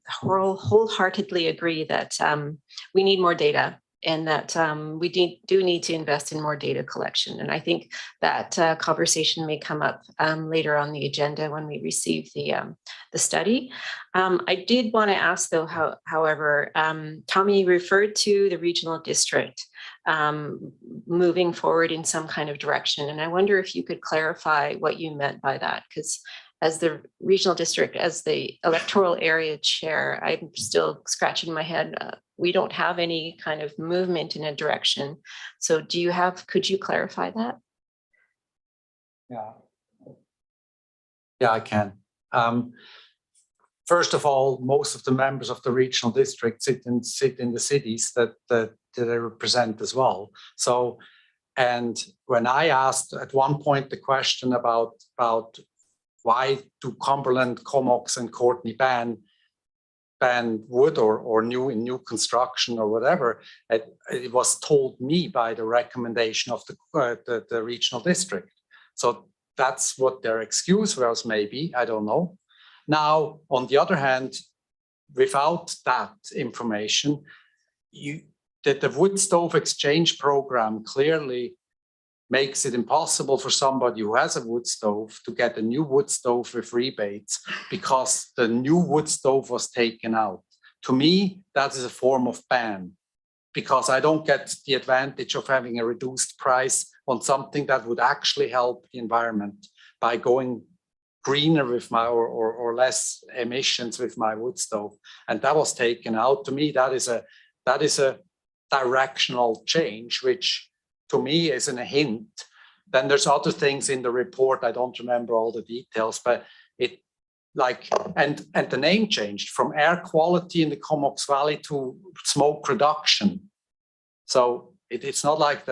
agree that we need more data, and that we do need to invest in more data collection. And I think that conversation may come up later on the agenda when we receive the study. I did want to ask, though, however, Tommy referred to the regional district moving forward in some kind of direction. And I wonder if you could clarify what you meant by that, because as the regional district, as the electoral area chair, I'm still scratching my head. We don't have any kind of movement in a direction. So could you clarify that? Yeah, I can. First of all, most of the members of the regional district sit in the cities that they represent as well. So, and when I asked at one point the question about why do Cumberland, Comox, and Courtney ban wood or new construction or whatever, it was told me by the recommendation of the regional district. So that's what their excuse was, maybe, I don't know. Now, on the other hand, without that information, the wood stove exchange program clearly makes it impossible for somebody who has a wood stove to get a new wood stove with rebates because the new wood stove was taken out. To me, that is a form of ban, because I don't get the advantage of having a reduced price on something that would actually help the environment by going greener with my or less emissions with my wood stove. And that was taken out. To me, that is a directional change, which to me isn't a hint. Then there's other things in the report. I don't remember all the details, but and the name changed from air quality in the Comox Valley to smoke reduction. So it's not like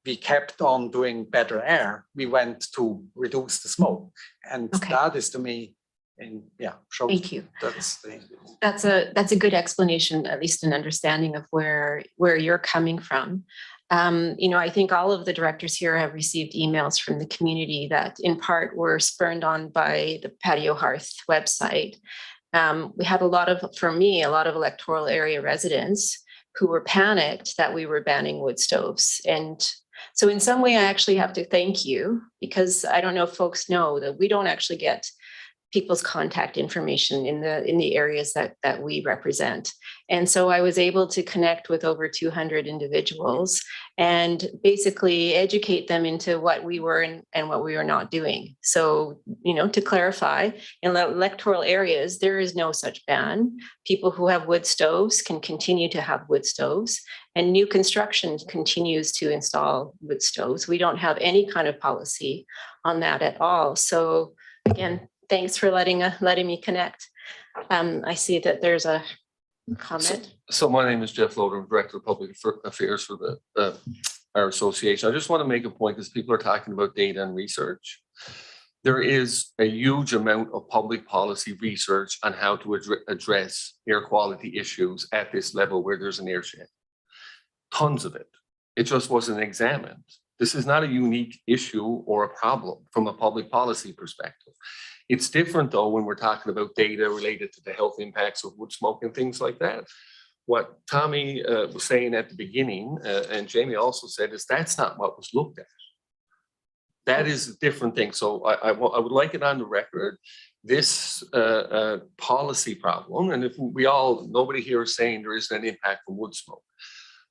we kept on doing better air. We went to reduce the smoke. And that is, to me, Thank you. That's a good explanation, at least an understanding of where you're coming from. I think all of the directors here have received emails from the community that in part were spurred on by the Patio Hearth website. We had a lot of electoral area residents who were panicked that we were banning wood stoves. And so in some way, I actually have to thank you, because I don't know if folks know that we don't actually get people's contact information in the areas that we represent. And so I was able to connect with over 200 individuals and basically educate them into what we were and what we were not doing. So, to clarify, in electoral areas, there is no such ban. People who have wood stoves can continue to have wood stoves, and new construction continues to install wood stoves. We don't have any kind of policy on that at all. So again, thanks for letting me connect. I see that there's a comment. So my name is Jeff Loder, I'm Director of Public Affairs for our association. I just want to make a point, because people are talking about data and research. There is a huge amount of public policy research on how to address air quality issues at this level where there's an airshed. Tons of it. It just wasn't examined. This is not a unique issue or a problem from a public policy perspective. It's different, though, when we're talking about data related to the health impacts of wood smoke and things like that. What Tommy was saying at the beginning, and Jamie also said, is that's not what was looked at. That is a different thing. So I would like it on the record, this policy problem, and if nobody here is saying there isn't an impact from wood smoke.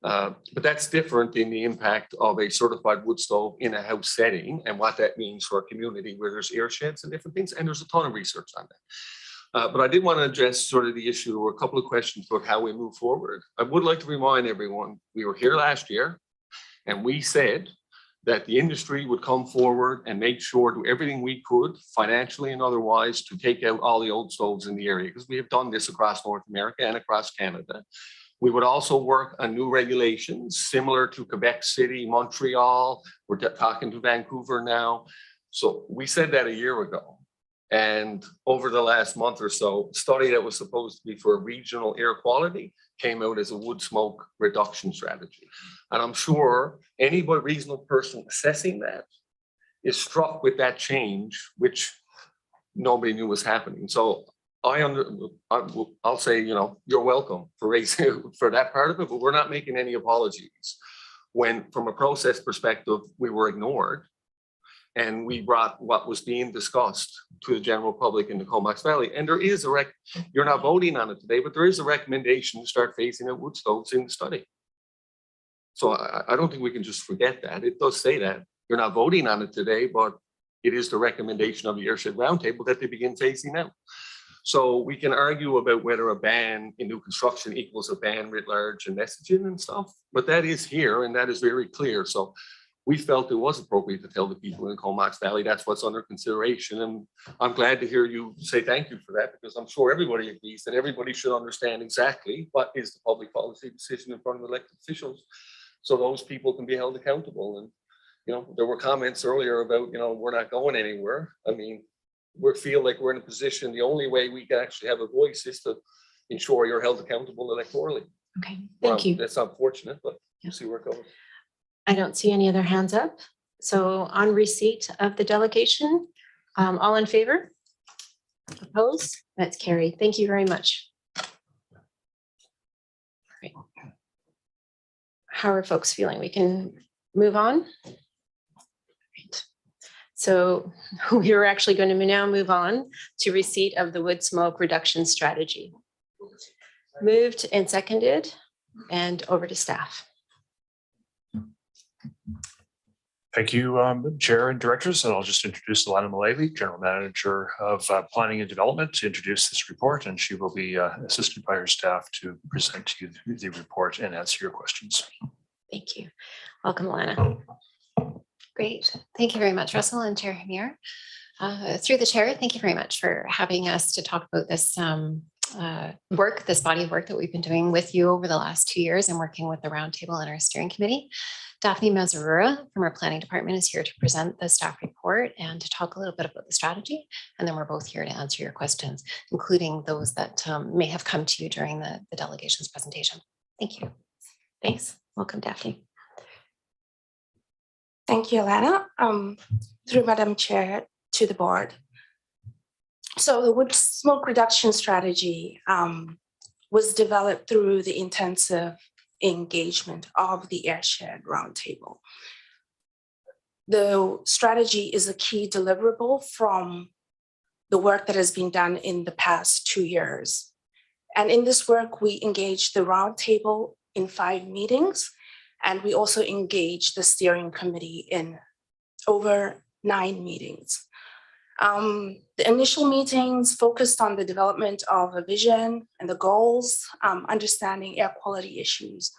But that's different than the impact of a certified wood stove in a house setting and what that means for a community where there's air sheds and different things. And there's a ton of research on that. But I did want to address sort of the issue, or a couple of questions about how we move forward. I would like to remind everyone, we were here last year and we said that the industry would come forward and make sure to do everything we could, financially and otherwise, to take out all the old stoves in the area, because we have done this across North America and across Canada. We would also work on new regulations similar to Quebec City, Montreal. We're talking to Vancouver now. So we said that a year ago. And over the last month or so, a study that was supposed to be for regional air quality came out as a wood smoke reduction strategy. And I'm sure any reasonable person assessing that is struck with that change, which nobody knew was happening. So I'll say, you know, you're welcome for raising for that part of it, but we're not making any apologies. When from a process perspective, we were ignored and we brought what was being discussed to the general public in the Comox Valley. And there is you're not voting on it today, but there is a recommendation to start phasing out wood stoves in the study. So I don't think we can just forget that. It does say that. You're not voting on it today, but it is the recommendation of the Airshed Roundtable that they begin phasing out. So we can argue about whether a ban in new construction equals a ban writ large and messaging and stuff, but that is here and that is very clear. So we felt it was appropriate to tell the people in Comox Valley that's what's under consideration. And I'm glad to hear you say thank you for that, because I'm sure everybody agrees that everybody should understand exactly what is the public policy decision in front of elected officials, so those people can be held accountable. And you know, there were comments earlier about, you know, we're not going anywhere. I mean, we feel like we're in a position, the only way we can actually have a voice is to ensure you're held accountable electorally. Okay, thank you. That's unfortunate, but we'll see where it goes. I don't see any other hands up. So on receipt of the delegation, all in favor? Opposed? That's carried. Thank you very much. Great. How are folks feeling? We can move on. So we are actually going to now move on to receipt of the wood smoke reduction strategy. Moved and seconded, and over to staff. Thank you, Chair and Directors. And I'll just introduce Alana Mullally, General Manager of Planning and Development, to introduce this report, and she will be assisted by her staff to present to you the report and answer your questions. Thank you. Welcome, Alana. Great. Thank you very much, Russell and Chair Hamir. Through the chair, thank you very much for having us to talk about this work, this body of work that we've been doing with you over the last 2 years and working with the roundtable and our steering committee. Daphne Mazarura from our planning department is here to present the staff report and to talk a little bit about the strategy. And then we're both here to answer your questions, including those that may have come to you during the delegation's presentation. Thank you. Thanks. Welcome, Daphne. Thank you, Alana. Through Madam Chair to the board. So the wood smoke reduction strategy was developed through the intensive engagement of the Airshed Roundtable. The strategy is a key deliverable from the work that has been done in the past 2 years. And in this work, we engaged the roundtable in 5 meetings, and we also engaged the steering committee in over 9 meetings. The initial meetings focused on the development of a vision and the goals, understanding air quality issues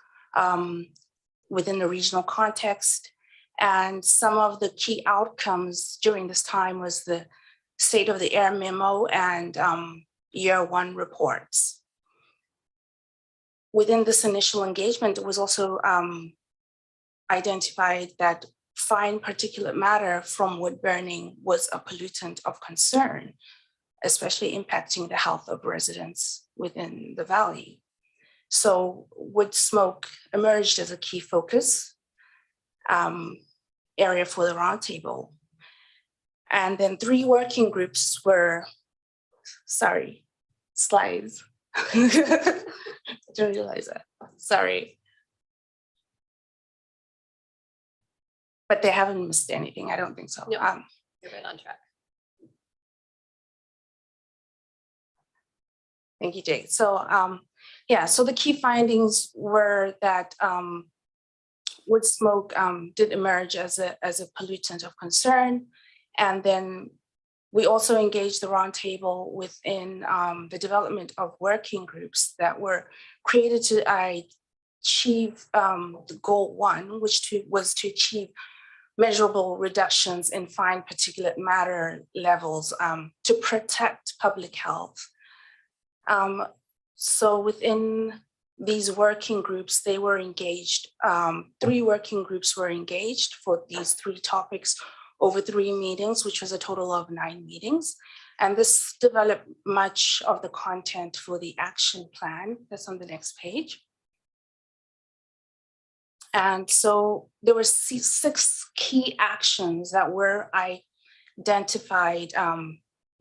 within the regional context. And some of the key outcomes during this time was the State of the Air memo and Year 1 reports. Within this initial engagement, it was also identified that fine particulate matter from wood burning was a pollutant of concern, especially impacting the health of residents within the valley. So wood smoke emerged as a key focus area for the roundtable. And then 3 working groups were, sorry, slides. I didn't realize that, sorry. But they haven't missed anything, I don't think so. No, you're right on track. Thank you, Jake. So yeah, so the key findings were that wood smoke did emerge as a pollutant of concern. And then we also engaged the roundtable within the development of working groups that were created to achieve the goal 1, which was to achieve measurable reductions in fine particulate matter levels to protect public health. So within these working groups, they were engaged, 3 working groups were engaged for these 3 topics over 3 meetings, which was a total of 9 meetings. And this developed much of the content for the action plan that's on the next page. And so there were 6 key actions that were identified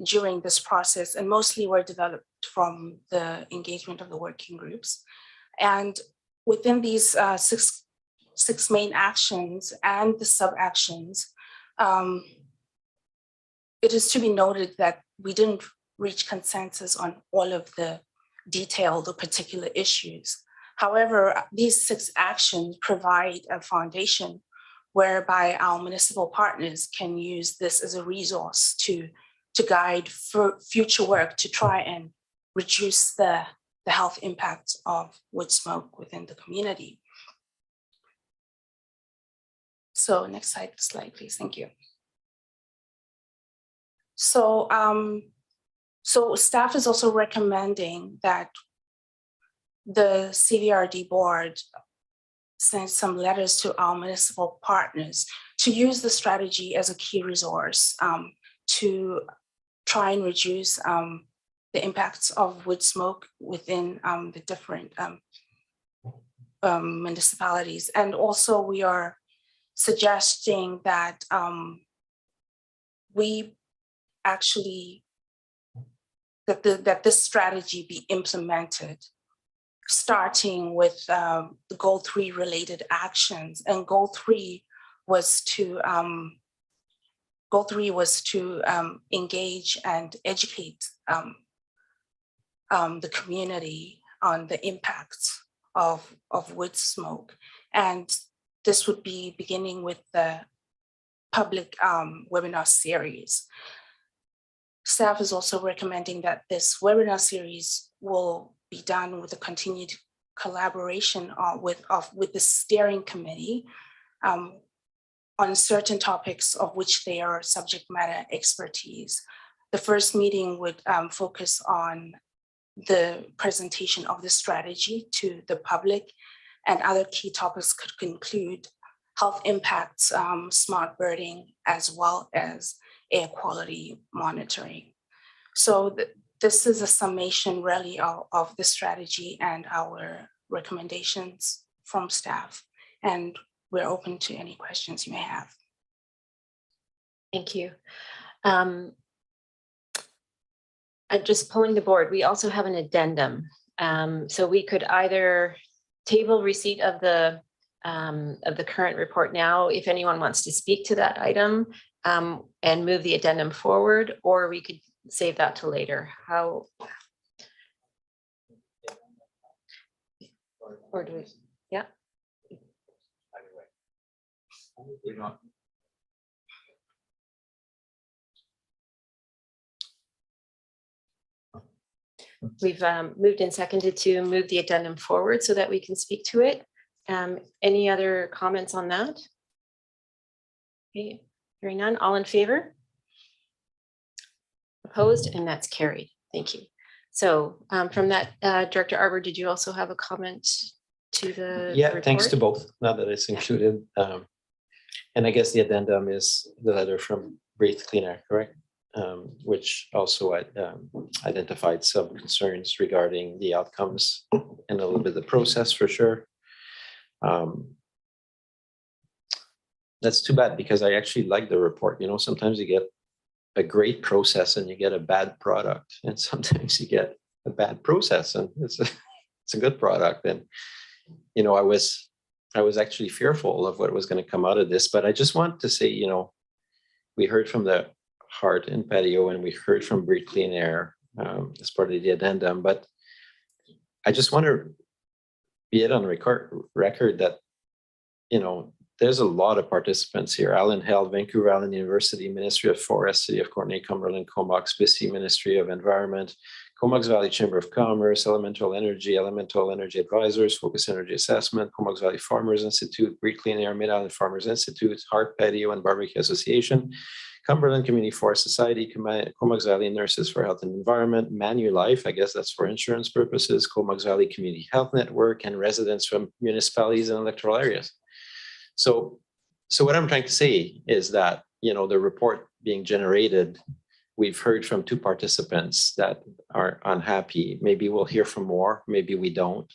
during this process, and mostly were developed from the engagement of the working groups. And within these 6 main actions and the sub-actions, it is to be noted that we didn't reach consensus on all of the detailed or particular issues. However, these 6 actions provide a foundation whereby our municipal partners can use this as a resource to guide for future work to try and reduce the health impacts of wood smoke within the community. So next slide, please. Thank you. So, so staff is also recommending that the CVRD board send some letters to our municipal partners to use the strategy as a key resource to try and reduce the impacts of wood smoke within the different municipalities. And also we are suggesting that that this strategy be implemented, starting with the goal 3 related actions. And goal 3 was to engage and educate the community on the impacts of wood smoke. And this would be beginning with the public webinar series. Staff is also recommending that this webinar series will be done with a continued collaboration with the steering committee on certain topics of which they are subject matter expertise. The first meeting would focus on the presentation of the strategy to the public, and other key topics could include health impacts, smart birding, as well as air quality monitoring. So this is a summation really of the strategy and our recommendations from staff. And we're open to any questions you may have. Thank you. I'm just pulling the board. We also have an addendum. So we could either table receipt of the current report now, if anyone wants to speak to that item, and move the addendum forward, or we could save that till later. How? Or do we? Yeah. We've moved and seconded to move the addendum forward so that we can speak to it. Any other comments on that? Okay, hearing none, all in favor? Opposed, and that's carried. Thank you. So from that, Director Arbor, did you also have a comment to the report? Thanks to both, now that it's included. And I guess the addendum is the letter from Breathe Clean Air, correct? Which also identified some concerns regarding the outcomes and a little bit of the process for sure. That's too bad, because I actually like the report. You know, sometimes you get a great process and you get a bad product, and sometimes you get a bad process and it's a good product. And you know, I was actually fearful of what was going to come out of this, but I just want to say, you know, we heard from the Heart and Patio, and we heard from Breathe Clean Air as part of the addendum, but I just want to be it on record that, you know, there's a lot of participants here. Allen Health, Vancouver Island University, Ministry of Forests, City of Courtenay, Cumberland, Comox, BC Ministry of Environment, Comox Valley Chamber of Commerce, Elemental Energy Advisors, Focus Energy Assessment, Comox Valley Farmers Institute, Breathe Clean Air, Mid-Island Farmers Institute, Heart Patio and Barbecue Association, Cumberland Community Forest Society, Comox Valley Nurses for Health and Environment, Manulife, I guess that's for insurance purposes, Comox Valley Community Health Network, and residents from municipalities and electoral areas. So what I'm trying to say is that, the report being generated, we've heard from 2 participants that are unhappy. Maybe we'll hear from more, maybe we don't.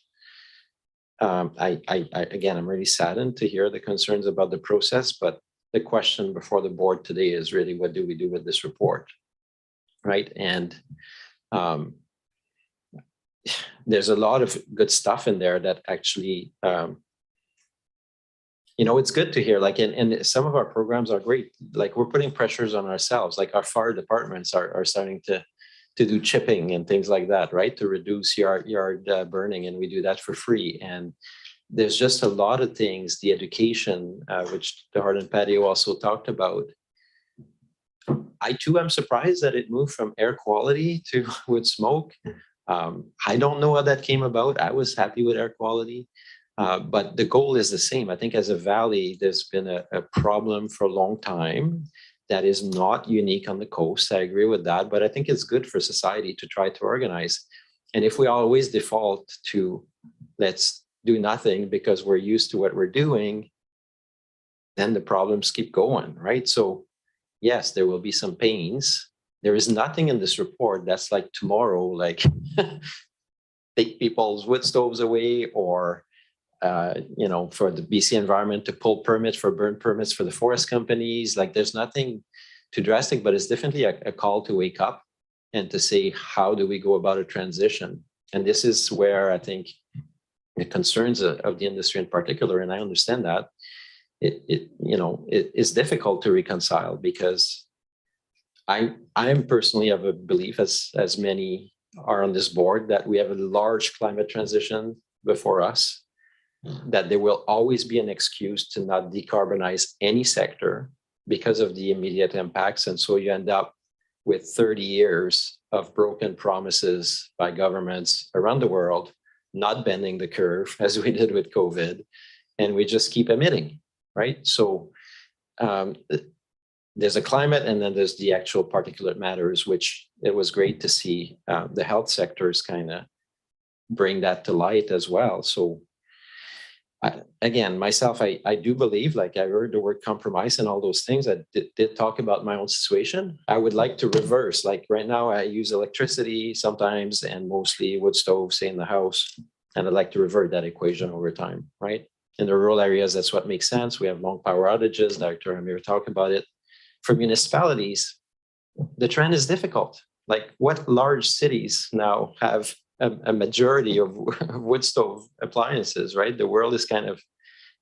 Again, I'm really saddened to hear the concerns about the process, but the question before the board today is really, what do we do with this report? Right. And there's a lot of good stuff in there that actually, it's good to hear, and some of our programs are great. Like, we're putting pressures on ourselves, like our fire departments are starting to do chipping and things like that, right? To reduce yard burning, and we do that for free. And there's just a lot of things, the education, which the Heart and Patio also talked about. I too am surprised that it moved from air quality to wood smoke. I don't know how that came about. I was happy with air quality, but the goal is the same. I think as a valley, there's been a problem for a long time that is not unique on the coast. I agree with that, but I think it's good for society to try to organize. And if we always default to let's do nothing because we're used to what we're doing, then the problems keep going, right? So yes, there will be some pains. There is nothing in this report that's like tomorrow, like take people's wood stoves away, or for the BC environment to pull permits for burn permits for the forest companies. Like, there's nothing too drastic, but it's definitely a call to wake up and to say, how do we go about a transition? And this is where I think the concerns of the industry in particular, and I understand that, it is difficult to reconcile, because I am personally of a belief, as many are on this board, that we have a large climate transition before us, that there will always be an excuse to not decarbonize any sector because of the immediate impacts. And so you end up with 30 years of broken promises by governments around the world, not bending the curve as we did with COVID, and we just keep emitting, right? So there's a climate, and then there's the actual particulate matters, which it was great to see the health sectors kind of bring that to light as well. So again, myself, I do believe, like, I heard the word compromise and all those things. I did talk about my own situation. I would like to reverse. Like, right now I use electricity sometimes and mostly wood stove, say, in the house. And I'd like to revert that equation over time, right? In the rural areas, that's what makes sense. We have long power outages. Dr. Amir talked about it. For municipalities, the trend is difficult. Like, what large cities now have a majority of wood stove appliances, right? The world is kind of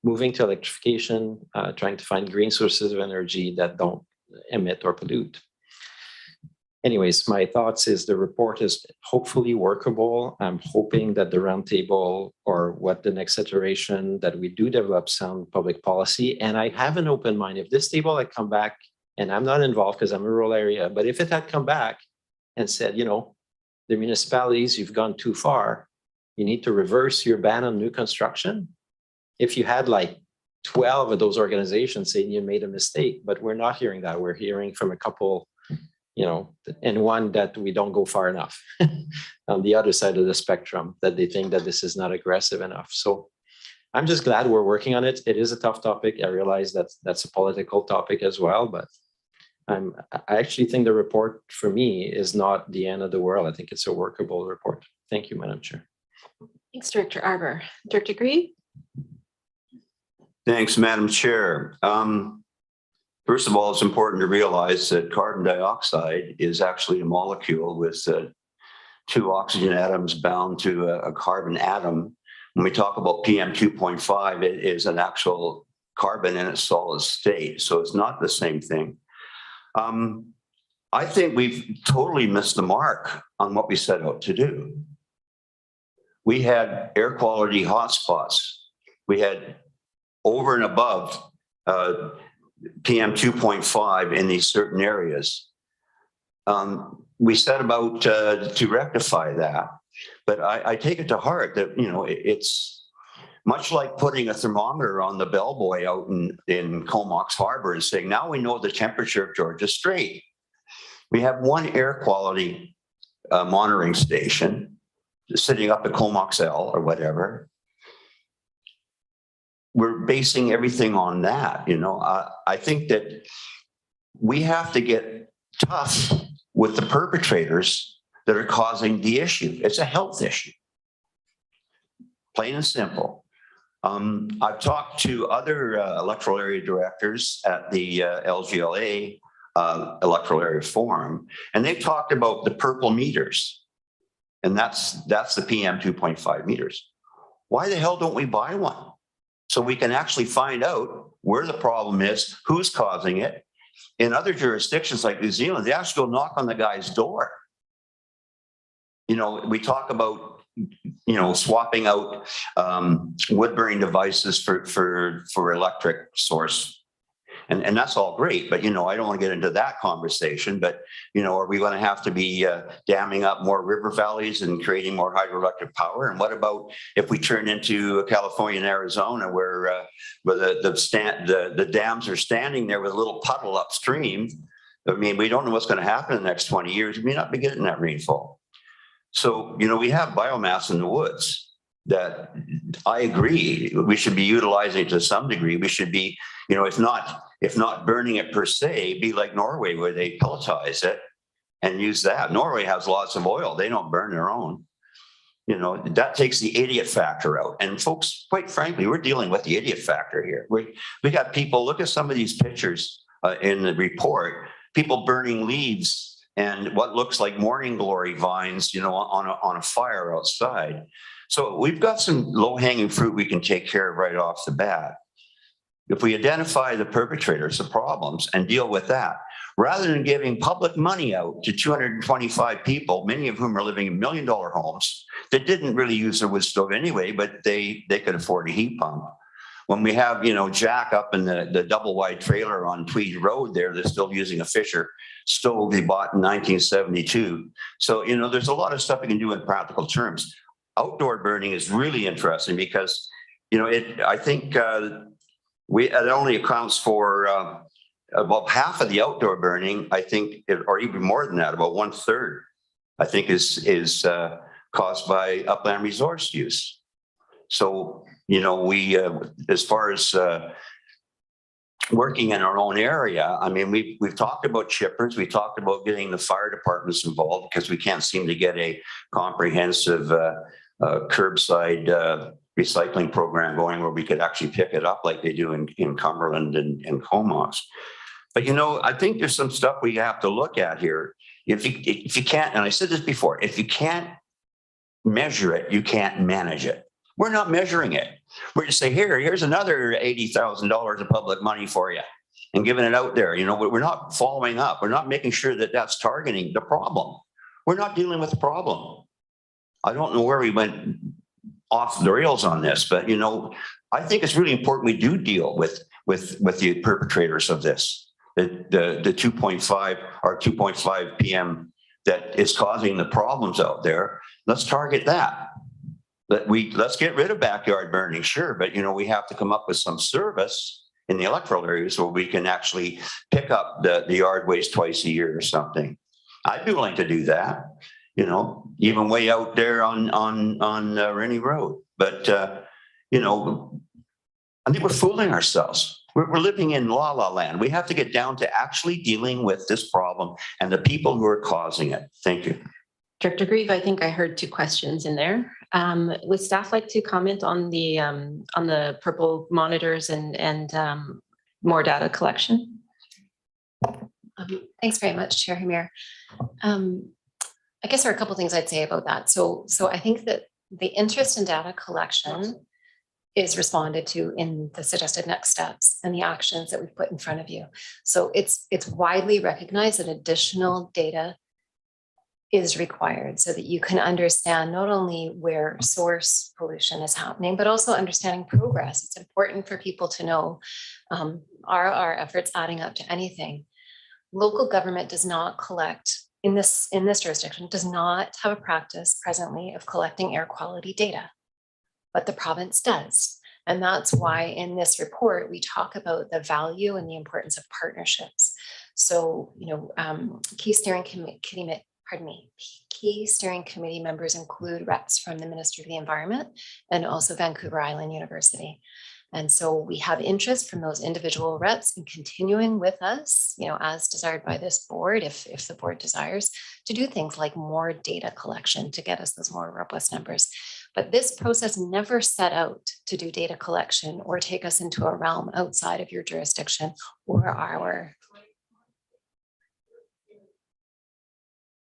moving to electrification, trying to find green sources of energy that don't emit or pollute. Anyways, my thoughts is the report is hopefully workable. I'm hoping that the roundtable, or what the next iteration, that we do develop sound public policy. And I have an open mind. If this table had come back, and I'm not involved because I'm a rural area, but if it had come back and said, the municipalities, you've gone too far, you need to reverse your ban on new construction. If you had like 12 of those organizations saying you made a mistake, but we're not hearing that. We're hearing from a couple, and one that we don't go far enough on the other side of the spectrum, that they think that this is not aggressive enough. So I'm just glad we're working on it. It is a tough topic. I realize that's a political topic as well, but I actually think the report for me is not the end of the world. I think it's a workable report. Thank you, Madam Chair. Thanks, Director Arbour. Director Green? Thanks, Madam Chair. First of all, it's important to realize that carbon dioxide is actually a molecule with 2 oxygen atoms bound to a carbon atom. When we talk about PM 2.5, it is an actual carbon in a solid state. So it's not the same thing. I think we've totally missed the mark on what we set out to do. We had air quality hotspots. We had over and above PM 2.5 in these certain areas. We set about to rectify that, but I take it to heart that much like putting a thermometer on the bellboy out in Comox Harbor and saying, now we know the temperature of Georgia Strait. We have one air quality monitoring station sitting up at Comox L or whatever. We're basing everything on that. I think that we have to get tough with the perpetrators that are causing the issue. It's a health issue, plain and simple. I've talked to other electoral area directors at the LGLA electoral area forum, and they've talked about the purple meters, and that's the PM 2.5 meters. Why the hell don't we buy one? So we can actually find out where the problem is, who's causing it. In other jurisdictions like New Zealand, they actually go knock on the guy's door. We talk about, swapping out wood burning devices for electric source. And that's all great, but I don't want to get into that conversation. But are we going to have to be damming up more river valleys and creating more hydroelectric power? And what about if we turn into California and Arizona, where the dams are standing there with a little puddle upstream? I mean, we don't know what's going to happen in the next 20 years. We may not be getting that rainfall. So we have biomass in the woods that I agree we should be utilizing to some degree. We should be, if not burning it per se, be like Norway, where they pelletize it and use that. Norway has lots of oil. They don't burn their own. That takes the idiot factor out. And folks, quite frankly, we're dealing with the idiot factor here. We got people, look at some of these pictures in the report, people burning leaves and what looks like morning glory vines, on a fire outside. So we've got some low-hanging fruit we can take care of right off the bat. If we identify the perpetrators, the problems, and deal with that, rather than giving public money out to 225 people, many of whom are living in $1 million homes that didn't really use their wood stove anyway, but they could afford a heat pump. When we have, Jack up in the double wide trailer on Tweed Road there, they're still using a Fisher stove they bought in 1972. So, there's a lot of stuff we can do in practical terms. Outdoor burning is really interesting because, I think it only accounts for about half of the outdoor burning, I think, or even more than that, about 1/3, I think is caused by upland resource use. So, we, as far as working in our own area, I mean, we've talked about chippers, we talked about getting the fire departments involved because we can't seem to get a comprehensive curbside recycling program going where we could actually pick it up like they do in Cumberland and Comox. But I think there's some stuff we have to look at here. If you can't, and I said this before, if you can't measure it, you can't manage it. We're not measuring it. We're just saying, here's another $80,000 of public money for you and giving it out there. We're not following up. We're not making sure that that's targeting the problem. We're not dealing with the problem. I don't know where we went off the rails on this, but I think it's really important we do deal with the perpetrators of this, the 2.5 or 2.5 PM that is causing the problems out there. Let's target that. Let's get rid of backyard burning, sure, but we have to come up with some service in the electoral areas where we can actually pick up the yard waste twice a year or something. I'd be willing to do that. Even way out there on Rennie Road. But, I think we're fooling ourselves. We're living in la land. We have to get down to actually dealing with this problem and the people who are causing it. Thank you. Director Grieve, I think I heard 2 questions in there. Would staff like to comment on the purple monitors and more data collection? Thanks very much, Chair Hamir. I guess there are a couple of things I'd say about that. So I think that the interest in data collection is responded to in the suggested next steps and the actions that we've put in front of you. So it's widely recognized that additional data is required so that you can understand not only where source pollution is happening, but also understanding progress. It's important for people to know, are our efforts adding up to anything? Local government does not collect, in this jurisdiction, does not have a practice presently of collecting air quality data. but the province does. And that's why in this report, we talk about the value and the importance of partnerships. So, key steering committee members include reps from the Ministry of the Environment and also Vancouver Island University. And so we have interest from those individual reps in continuing with us, as desired by this board, if the board desires, to do things like more data collection to get us those more robust numbers. But this process never set out to do data collection or take us into a realm outside of your jurisdiction or our.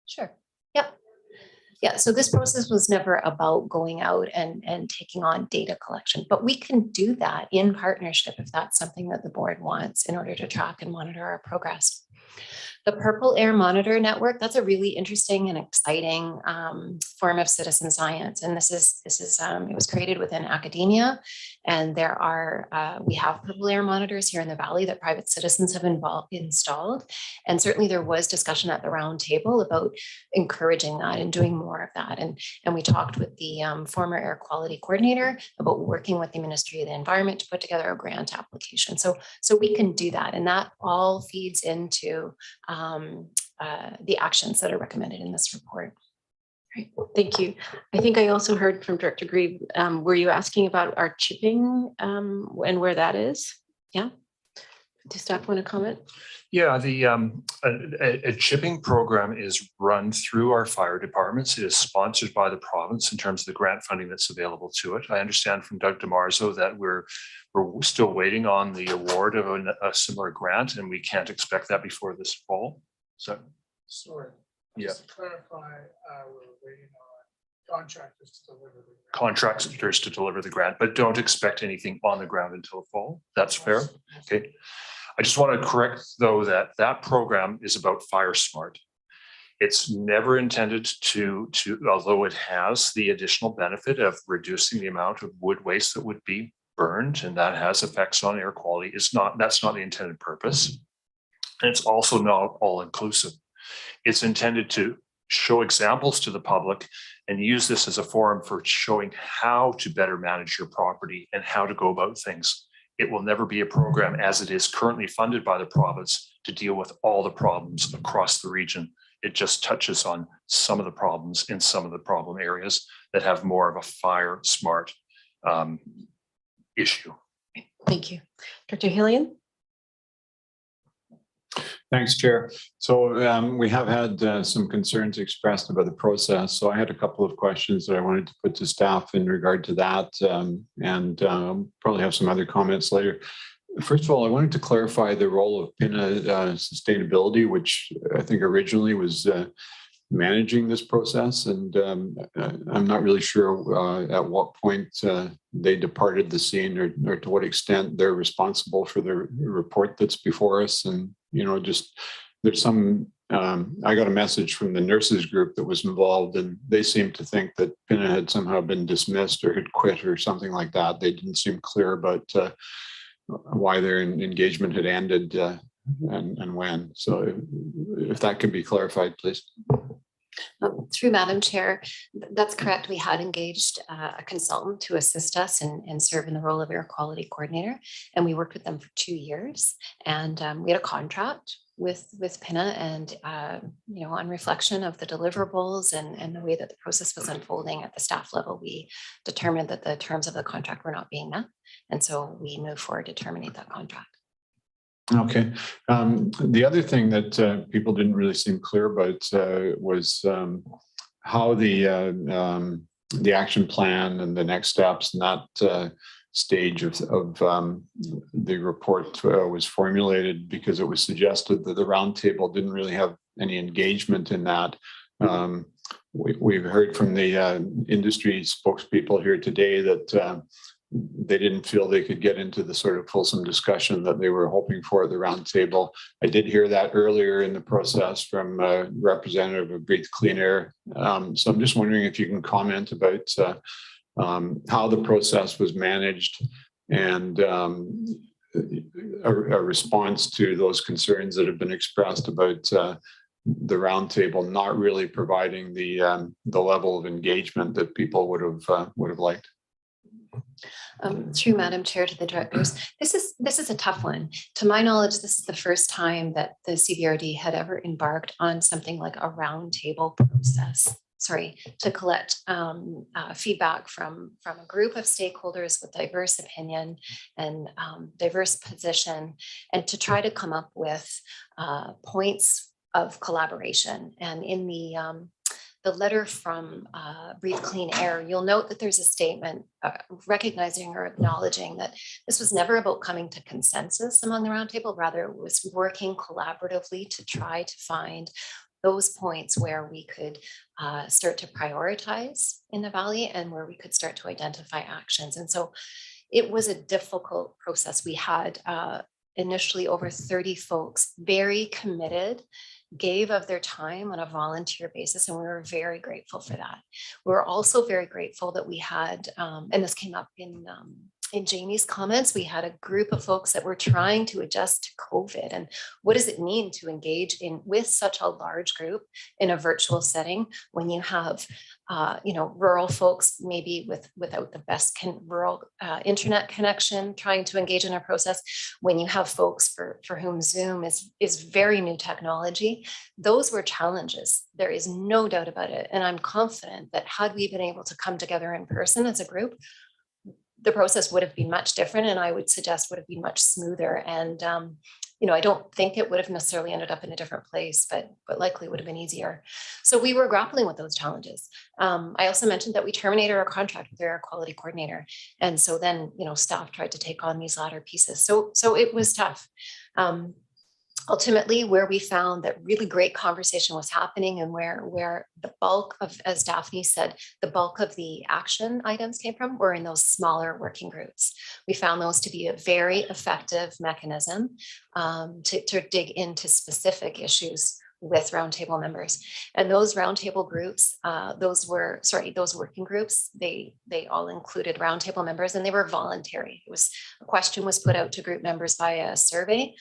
Sure. Yep. Yeah, so this process was never about going out and taking on data collection, but we can do that in partnership if that's something that the board wants in order to track and monitor our progress. The Purple Air Monitor Network, that's a really interesting and exciting form of citizen science. And this is it was created within academia. And there are, we have Purple Air monitors here in the Valley that private citizens have installed. And certainly there was discussion at the round table about encouraging that and doing more of that. And we talked with the former air quality coordinator about working with the Ministry of the Environment to put together a grant application. So we can do that. And that all feeds into the actions that are recommended in this report. Great, thank you. I think I also heard from Director Grieve. Were you asking about our chipping and where that is? Yeah. Does staff want to comment? Yeah, a chipping program is run through our fire departments. It is sponsored by the province in terms of the grant funding that's available to it. I understand from Doug DeMarzo that we're still waiting on the award of a similar grant, and we can't expect that before this fall. So, sorry. Yeah. Just to clarify, we're waiting on contractors to deliver the grant. Contractors to deliver the grant, but don't expect anything on the ground until the fall. That's fair. Okay. I just want to correct, though, that program is about Fire Smart. It's never intended to, although it has the additional benefit of reducing the amount of wood waste that would be burned, and that has effects on air quality. That's not the intended purpose. And it's also not all inclusive. It's intended to show examples to the public and use this as a forum for showing how to better manage your property and how to go about things. It will never be a program as it is currently funded by the province to deal with all the problems across the region. It just touches on some of the problems in some of the problem areas that have more of a fire smart issue. Thank you. Dr. Hillian? Thanks, Chair. So we have had some concerns expressed about the process. So I had a couple of questions that I wanted to put to staff in regard to that, and probably have some other comments later. First of all, I wanted to clarify the role of PINA sustainability, which I think originally was managing this process. And I'm not really sure at what point they departed the scene, or to what extent they're responsible for the report that's before us. And just there's some, I got a message from the nurses group that was involved, and they seemed to think that PINA had somehow been dismissed or had quit or something like that. They didn't seem clear about why their engagement had ended and when. So if that could be clarified, please. Through Madam Chair, that's correct. We had engaged a consultant to assist us and serve in the role of air quality coordinator, and we worked with them for 2 years. And we had a contract with PINA, and on reflection of the deliverables and the way that the process was unfolding at the staff level, we determined that the terms of the contract were not being met, and so we moved forward to terminate that contract. Okay. The other thing that people didn't really seem clear about was how the action plan and the next steps in that stage of the report was formulated, because it was suggested that the roundtable didn't really have any engagement in that. We've heard from the industry spokespeople here today that they didn't feel they could get into the sort of fulsome discussion that they were hoping for at the roundtable. I did hear that earlier in the process from a representative of Breathe Clean Air. So I'm just wondering if you can comment about how the process was managed, and a response to those concerns that have been expressed about the roundtable not really providing the level of engagement that people would have liked. Through Madam Chair to the directors, this is a tough one. To my knowledge, this is the first time that the CBRD had ever embarked on something like a roundtable process. Sorry, to collect feedback from a group of stakeholders with diverse opinion and diverse position, and to try to come up with points of collaboration. And in the letter from Breathe Clean Air, you'll note that there's a statement recognizing or acknowledging that this was never about coming to consensus among the roundtable, rather it was working collaboratively to try to find those points where we could start to prioritize in the Valley and where we could start to identify actions. And so it was a difficult process. We had initially over 30 folks very committed, gave of their time on a volunteer basis, and we were very grateful for that. We were also very grateful that we had, and this came up in Jamie's comments, we had a group of folks that were trying to adjust to COVID and what does it mean to engage with such a large group in a virtual setting when you have rural folks maybe without the best rural internet connection trying to engage in a process, when you have folks for whom Zoom is very new technology. Those were challenges. There is no doubt about it. And I'm confident that had we been able to come together in person as a group, the process would have been much different, and I would suggest would have been much smoother. And I don't think it would have necessarily ended up in a different place, but likely would have been easier. So we were grappling with those challenges. I also mentioned that we terminated our contract with our quality coordinator, and so then staff tried to take on these latter pieces. So it was tough. Ultimately, where we found that really great conversation was happening and where the bulk of, as Daphne said, the bulk of the action items came from were in those smaller working groups. We found those to be a very effective mechanism to dig into specific issues with roundtable members. And those roundtable groups, those working groups, they all included roundtable members and they were voluntary. A question was put out to group members via a survey.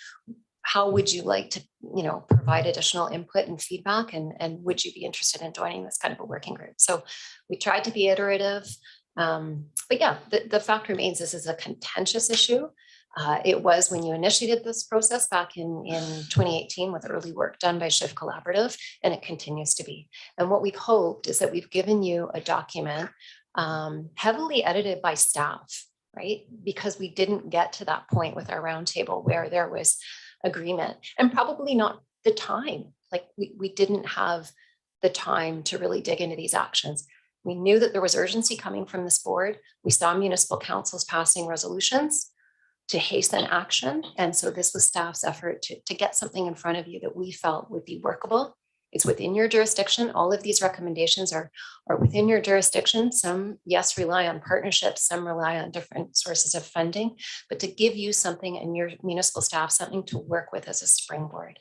How would you like to, provide additional input and feedback, and would you be interested in joining this kind of a working group? So we tried to be iterative, but yeah, the fact remains this is a contentious issue. It was when you initiated this process back in 2018 with early work done by Shift Collaborative, and it continues to be. And what we've hoped is that we've given you a document heavily edited by staff, right? Because we didn't get to that point with our roundtable where there was agreement and probably not the time. Like we didn't have the time to really dig into these actions. We knew that there was urgency coming from this board. We saw municipal councils passing resolutions to hasten action. And so this was staff's effort to get something in front of you that we felt would be workable. It's within your jurisdiction. All of these recommendations are within your jurisdiction. Some, yes, rely on partnerships, some rely on different sources of funding, but to give you something and your municipal staff something to work with as a springboard.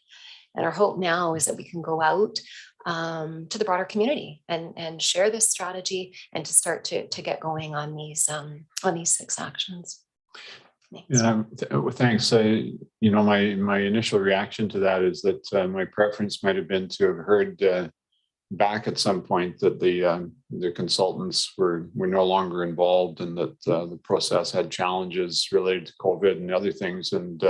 And our hope now is that we can go out to the broader community and share this strategy and to start to get going on these 6 actions. Yeah, thanks. My initial reaction to that is that my preference might have been to have heard back at some point that the consultants were no longer involved and that the process had challenges related to COVID and other things, and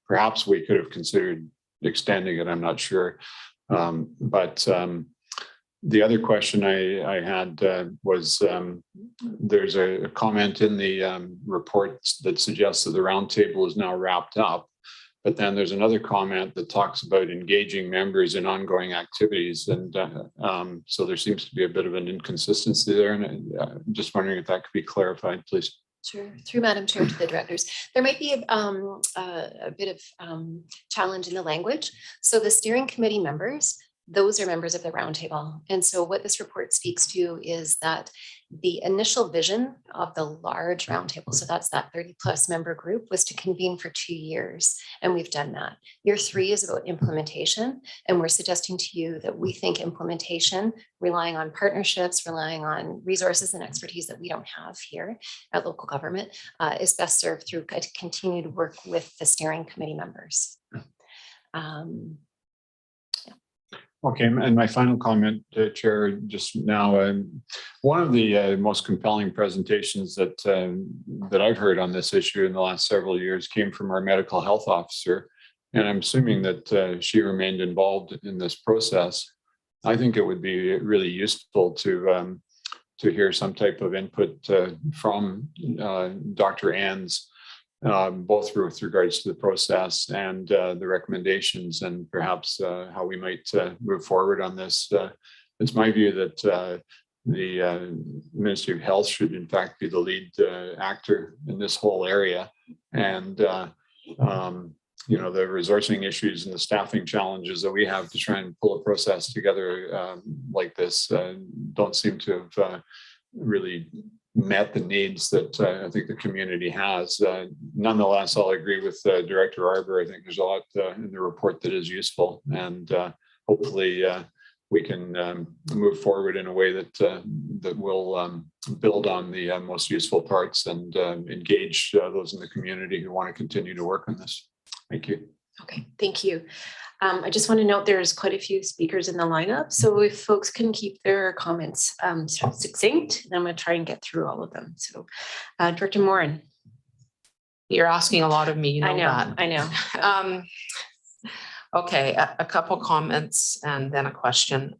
perhaps we could have considered extending it. I'm not sure, but the other question I had was there's a comment in the report that suggests that the roundtable is now wrapped up, but then there's another comment that talks about engaging members in ongoing activities, and so there seems to be a bit of an inconsistency there, and I'm just wondering if that could be clarified, please. Sure. Through Madam Chair to the directors, there might be a bit of challenge in the language. So the steering committee members, those are members of the roundtable. And so what this report speaks to is that the initial vision of the large roundtable, so that's that 30+ member group, was to convene for 2 years. And we've done that. Year 3 is about implementation. And we're suggesting to you that we think implementation, relying on partnerships, relying on resources and expertise that we don't have here at local government, is best served through continued work with the steering committee members. Okay, and my final comment, Chair, just now, one of the most compelling presentations that I've heard on this issue in the last several years came from our medical health officer, and I'm assuming that she remained involved in this process. I think it would be really useful to hear some type of input from Dr. Ann's, both with regards to the process and the recommendations, and perhaps how we might move forward on this. It's my view that the Ministry of Health should in fact be the lead actor in this whole area. And you know, the resourcing issues and the staffing challenges that we have to try and pull a process together like this don't seem to have really met the needs that I think the community has. Nonetheless, I'll agree with Director Arbor. I think there's a lot in the report that is useful, and hopefully we can move forward in a way that will build on the most useful parts and engage those in the community who want to continue to work on this. Thank you. Okay, thank you. I just want to note there's quite a few speakers in the lineup. So if folks can keep their comments succinct, then I'm going to try and get through all of them. So Director Morin. You're asking a lot of me, you know, that. I know. Okay, a couple comments and then a question.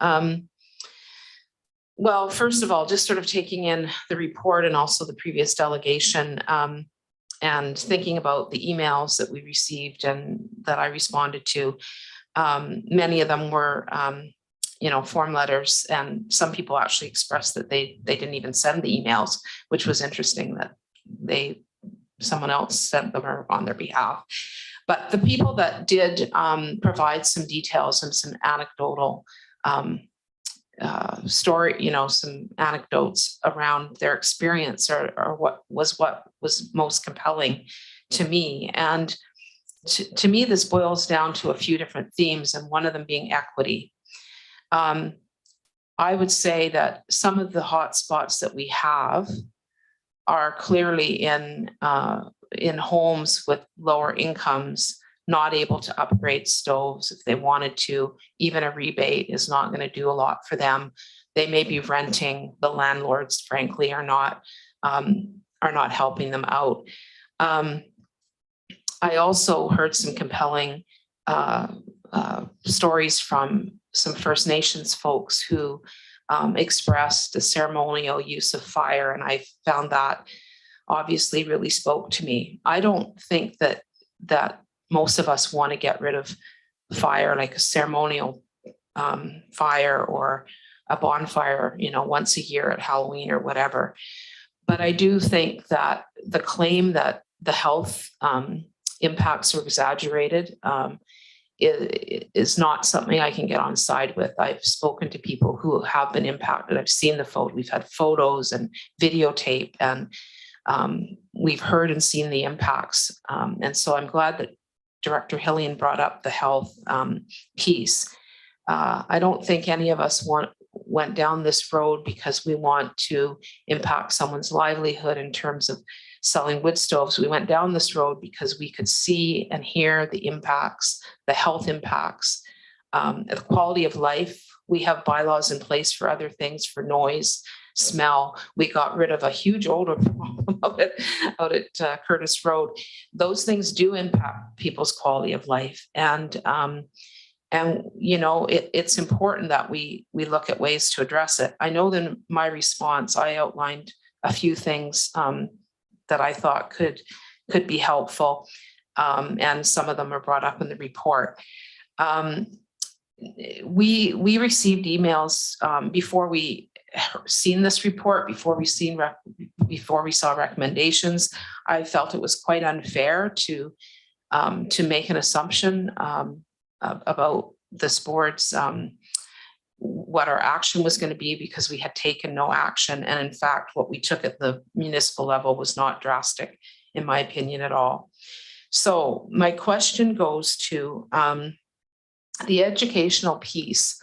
Well, first of all, just sort of taking in the report and also the previous delegation, and thinking about the emails that we received and that I responded to. Many of them were, you know, form letters, and some people actually expressed that they didn't even send the emails, which was interesting that someone else sent them on their behalf. But the people that did provide some details and some anecdotal story, you know, some anecdotes around their experience or what was most compelling to me. And to me, this boils down to a few different themes, and one of them being equity. I would say that some of the hot spots that we have are clearly in homes with lower incomes, not able to upgrade stoves if they wanted to. Even a rebate is not going to do a lot for them. They may be renting. The landlords, frankly, are not helping them out. I also heard some compelling stories from some First Nations folks who expressed the ceremonial use of fire, and I found that obviously really spoke to me. I don't think that most of us want to get rid of fire, like a ceremonial fire or a bonfire, you know, once a year at Halloween or whatever. But I do think that the claim that the health impacts are exaggerated is not something I can get on side with. I've spoken to people who have been impacted. I've seen the photo. We've had photos and videotape, and we've heard and seen the impacts. And so I'm glad that Director Hillian brought up the health piece. I don't think any of us went down this road because we want to impact someone's livelihood in terms of selling wood stoves. We went down this road because we could see and hear the impacts, the health impacts, the quality of life. We have bylaws in place for other things, for noise, smell. We got rid of a huge odor problem out at Curtis Road. Those things do impact people's quality of life. And you know, it's important that we look at ways to address it. I know that in my response, I outlined a few things that I thought could be helpful. And some of them are brought up in the report. We received emails before we seen this report, before we saw recommendations. I felt it was quite unfair to make an assumption about this board's what our action was going to be, because we had taken no action. And in fact, what we took at the municipal level was not drastic, in my opinion, at all. So my question goes to the educational piece.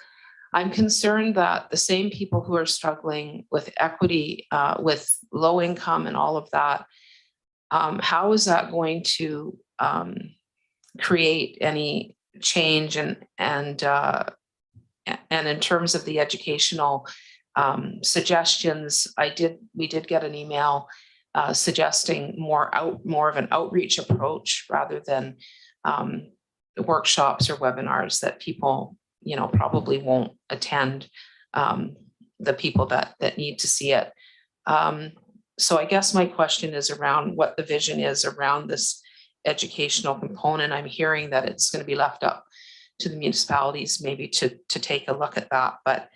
I'm concerned that the same people who are struggling with equity, with low income and all of that, how is that going to create any change and And in terms of the educational suggestions, we did get an email suggesting more of an outreach approach rather than workshops or webinars that people, probably won't attend, the people that need to see it. So I guess my question is around what the vision is around this educational component. I'm hearing that it's going to be left up to the municipalities maybe to take a look at that. But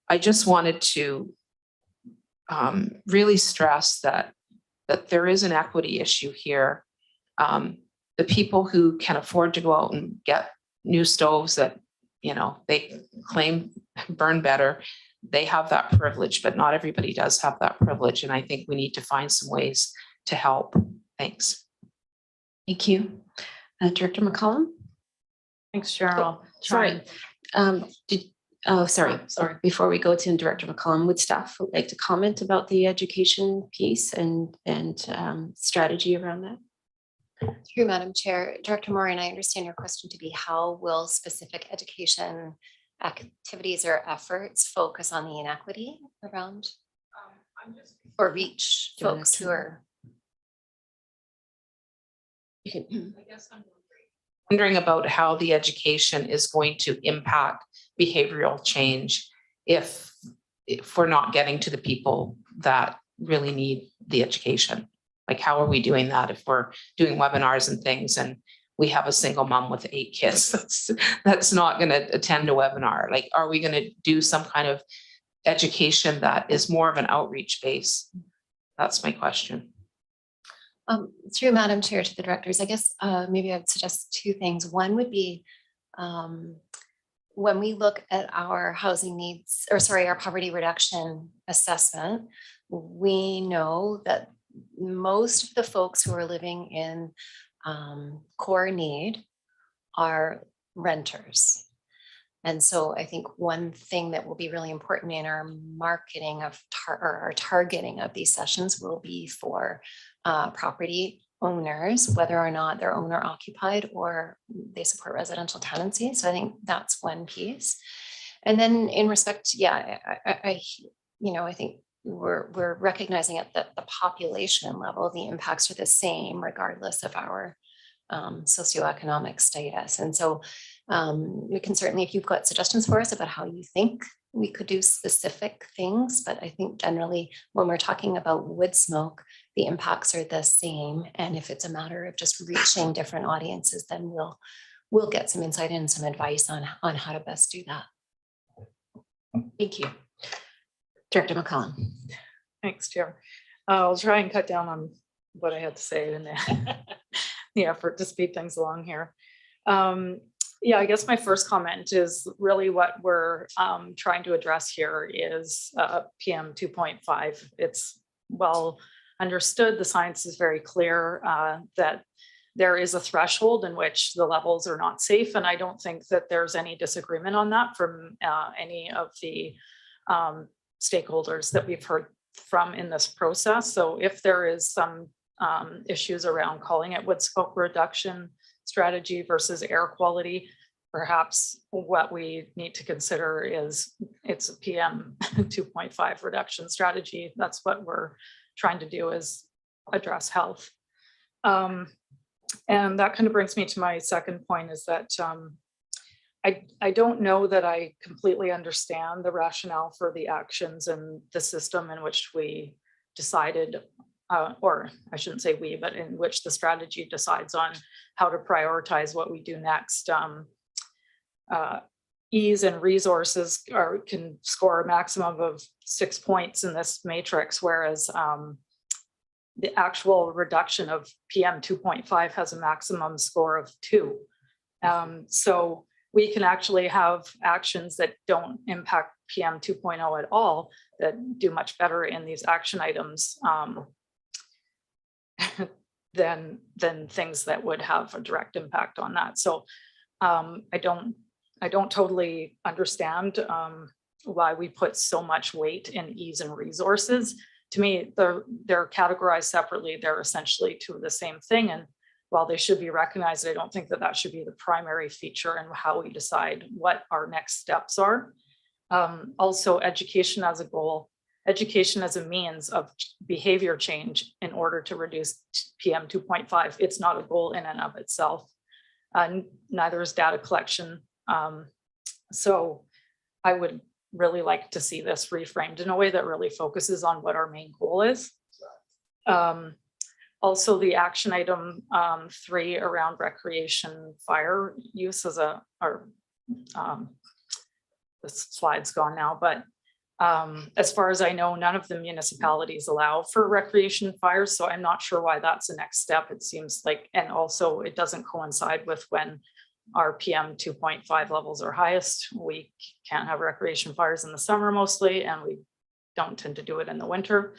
I just wanted to really stress that there is an equity issue here. The people who can afford to go out and get new stoves that, they claim burn better, they have that privilege, but not everybody does have that privilege. And I think we need to find some ways to help. Thanks. Thank you. Director McCollum? Thanks, Cheryl. Sorry. Sorry. Before we go to Director McCollum, would staff like to comment about the education piece and strategy around that? Through Madam Chair, Director Moran, I understand your question to be how will specific education activities or efforts focus on the inequity around or reach folks who are. I guess I'm wondering about how the education is going to impact behavioral change if we're not getting to the people that really need the education. Like, how are we doing that if we're doing webinars and things and we have a single mom with 8 kids that's not going to attend a webinar? Like, are we going to do some kind of education that is more of an outreach base? That's my question. Through Madam Chair to the directors, I guess maybe I would suggest 2 things. One would be when we look at our housing needs, our poverty reduction assessment, we know that most of the folks who are living in core need are renters. And so I think one thing that will be really important in our marketing of our targeting of these sessions will be for property owners, whether or not they're owner occupied or they support residential tenancy. So I think that's one piece. And then in respect, I think we're recognizing at the population level, the impacts are the same regardless of our socioeconomic status. And so we can certainly, if you've got suggestions for us about how you think we could do specific things, but I think generally when we're talking about wood smoke, the impacts are the same. And if it's a matter of just reaching different audiences, then we'll get some insight and some advice on how to best do that. Thank you. Director McCollum. Thanks, Chair. I'll try and cut down on what I had to say in the effort to speed things along here. I guess my first comment is really what we're trying to address here is PM 2.5. It's well understood. The science is very clear that there is a threshold in which the levels are not safe. And I don't think that there's any disagreement on that from any of the stakeholders that we've heard from in this process. So if there is some issues around calling it wood smoke reduction strategy versus air quality, perhaps what we need to consider is it's a PM 2.5 reduction strategy. That's what we're trying to do, is address health. And that kind of brings me to my second point, is that I don't know that I completely understand the rationale for the actions and the system in which we decided, or I shouldn't say we, but in which the strategy decides on how to prioritize what we do next. Ease and resources can score a maximum of 6 points in this matrix, whereas the actual reduction of PM 2.5 has a maximum score of 2. So we can actually have actions that don't impact PM 2.0 at all, that do much better in these action items than things that would have a direct impact on that. So I don't totally understand why we put so much weight in ease and resources. To me, they're categorized separately. They're essentially two of the same thing. And while they should be recognized, I don't think that that should be the primary feature in how we decide what our next steps are. Also, education as a goal, education as a means of behavior change in order to reduce PM 2.5. It's not a goal in and of itself. Neither is data collection. So I would really like to see this reframed in a way that really focuses on what our main goal is. Also, the action item 3 around recreation fire use as a, or the slide's gone now, but as far as I know, none of the municipalities allow for recreation fires, so I'm not sure why that's the next step. It seems like, and also it doesn't coincide with when our PM 2.5 levels are highest. We can't have recreation fires in the summer mostly, and we don't tend to do it in the winter.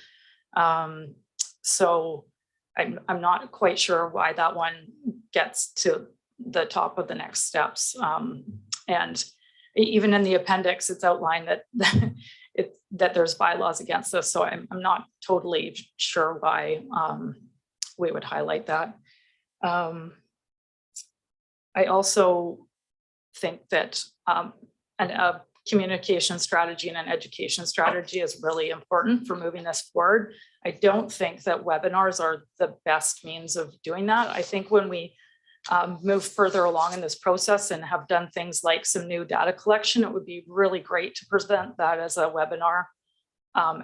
So I'm not quite sure why that one gets to the top of the next steps. And even in the appendix, it's outlined that that there's bylaws against this. So I'm not totally sure why we would highlight that. I also think that a communication strategy and an education strategy is really important for moving this forward. I don't think that webinars are the best means of doing that. I think when we move further along in this process and have done things like some new data collection, it would be really great to present that as a webinar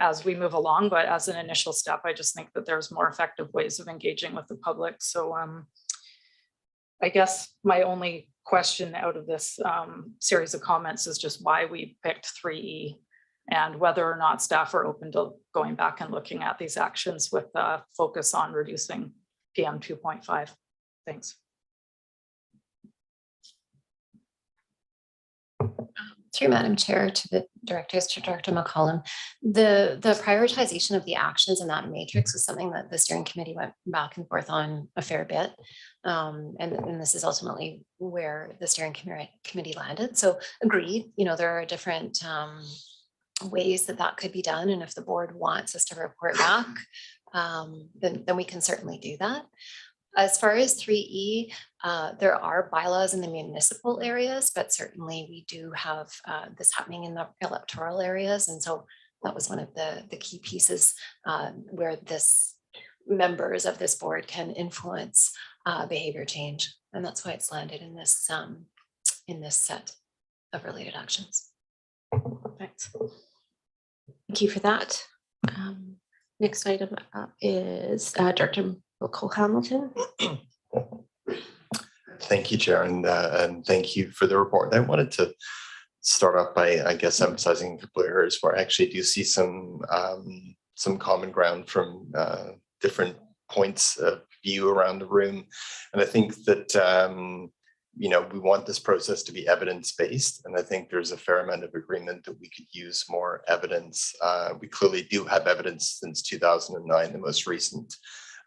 as we move along. But as an initial step, I just think that there's more effective ways of engaging with the public. So I guess my only question out of this series of comments is just why we picked 3E and whether or not staff are open to going back and looking at these actions with a focus on reducing PM 2.5. Thanks. Through Madam Chair to the directors, to Director McCollum, the prioritization of the actions in that matrix was something that the steering committee went back and forth on a fair bit. And this is ultimately where the steering committee landed. So agreed, you know, there are different ways that could be done. And if the board wants us to report back, then we can certainly do that. As far as 3E, there are bylaws in the municipal areas, but certainly we do have this happening in the electoral areas. And so that was one of the key pieces where this members of this board can influence behavior change. And that's why it's landed in this set of related actions. Thanks. Thank you for that. Next item up is Director Nicole Hamilton. Thank you, Chair, and thank you for the report. I wanted to start off by, I guess, emphasizing a couple of areas where I actually do see some common ground from different points of view around the room, and I think that you know, we want this process to be evidence-based, and I think there's a fair amount of agreement that we could use more evidence. We clearly do have evidence since 2009. The most recent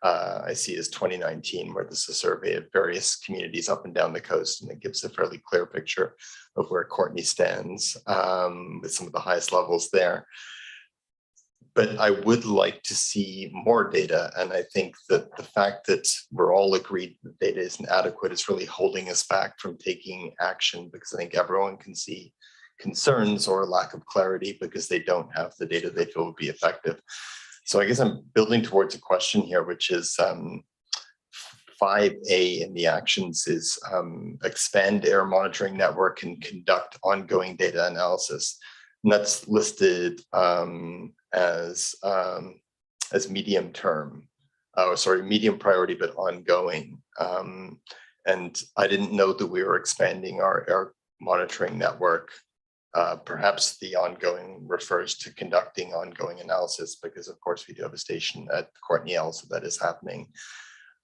I see is 2019, where there's a survey of various communities up and down the coast, and it gives a fairly clear picture of where Courtney stands with some of the highest levels there. But I would like to see more data, and I think that the fact that we're all agreed that data isn't adequate is really holding us back from taking action, because I think everyone can see concerns or lack of clarity because they don't have the data they feel would be effective. So I guess I'm building towards a question here, which is 5A in the actions is expand air monitoring network and conduct ongoing data analysis. And that's listed as medium term, medium priority, but ongoing. And I didn't know that we were expanding our air monitoring network. Perhaps the ongoing refers to conducting ongoing analysis, because of course we do have a station at Courtney L, so that is happening.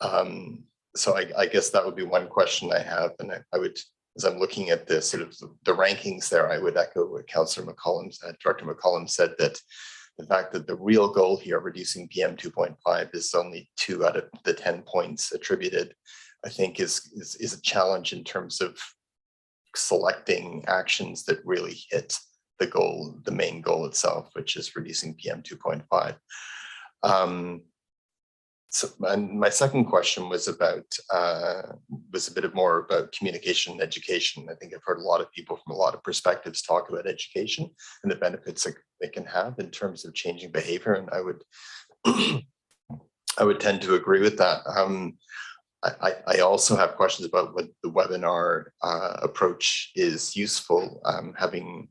So I guess that would be one question I have, and I would, as I'm looking at this sort of the rankings there, I would echo what Councillor McCollum said, Director McCollum said, that the fact that the real goal here, reducing PM 2.5, is only 2 out of the 10 points attributed, I think is a challenge in terms of selecting actions that really hit the goal, the main goal itself, which is reducing PM 2.5. So, and my second question was about was a bit more about communication and education. I think I've heard a lot of people from a lot of perspectives talk about education and the benefits it can have in terms of changing behavior, and I would I would tend to agree with that. I also have questions about what the webinar approach is useful. Having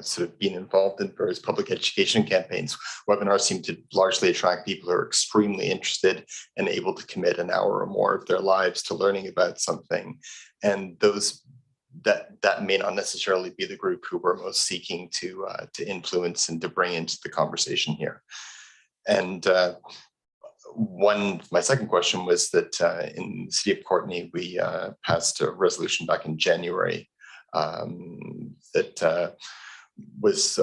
sort of been involved in various public education campaigns, webinars seem to largely attract people who are extremely interested and able to commit an hour or more of their lives to learning about something. And those that may not necessarily be the group who we're most seeking to influence and to bring into the conversation here. And my second question was that in the city of Courtenay, we passed a resolution back in January that was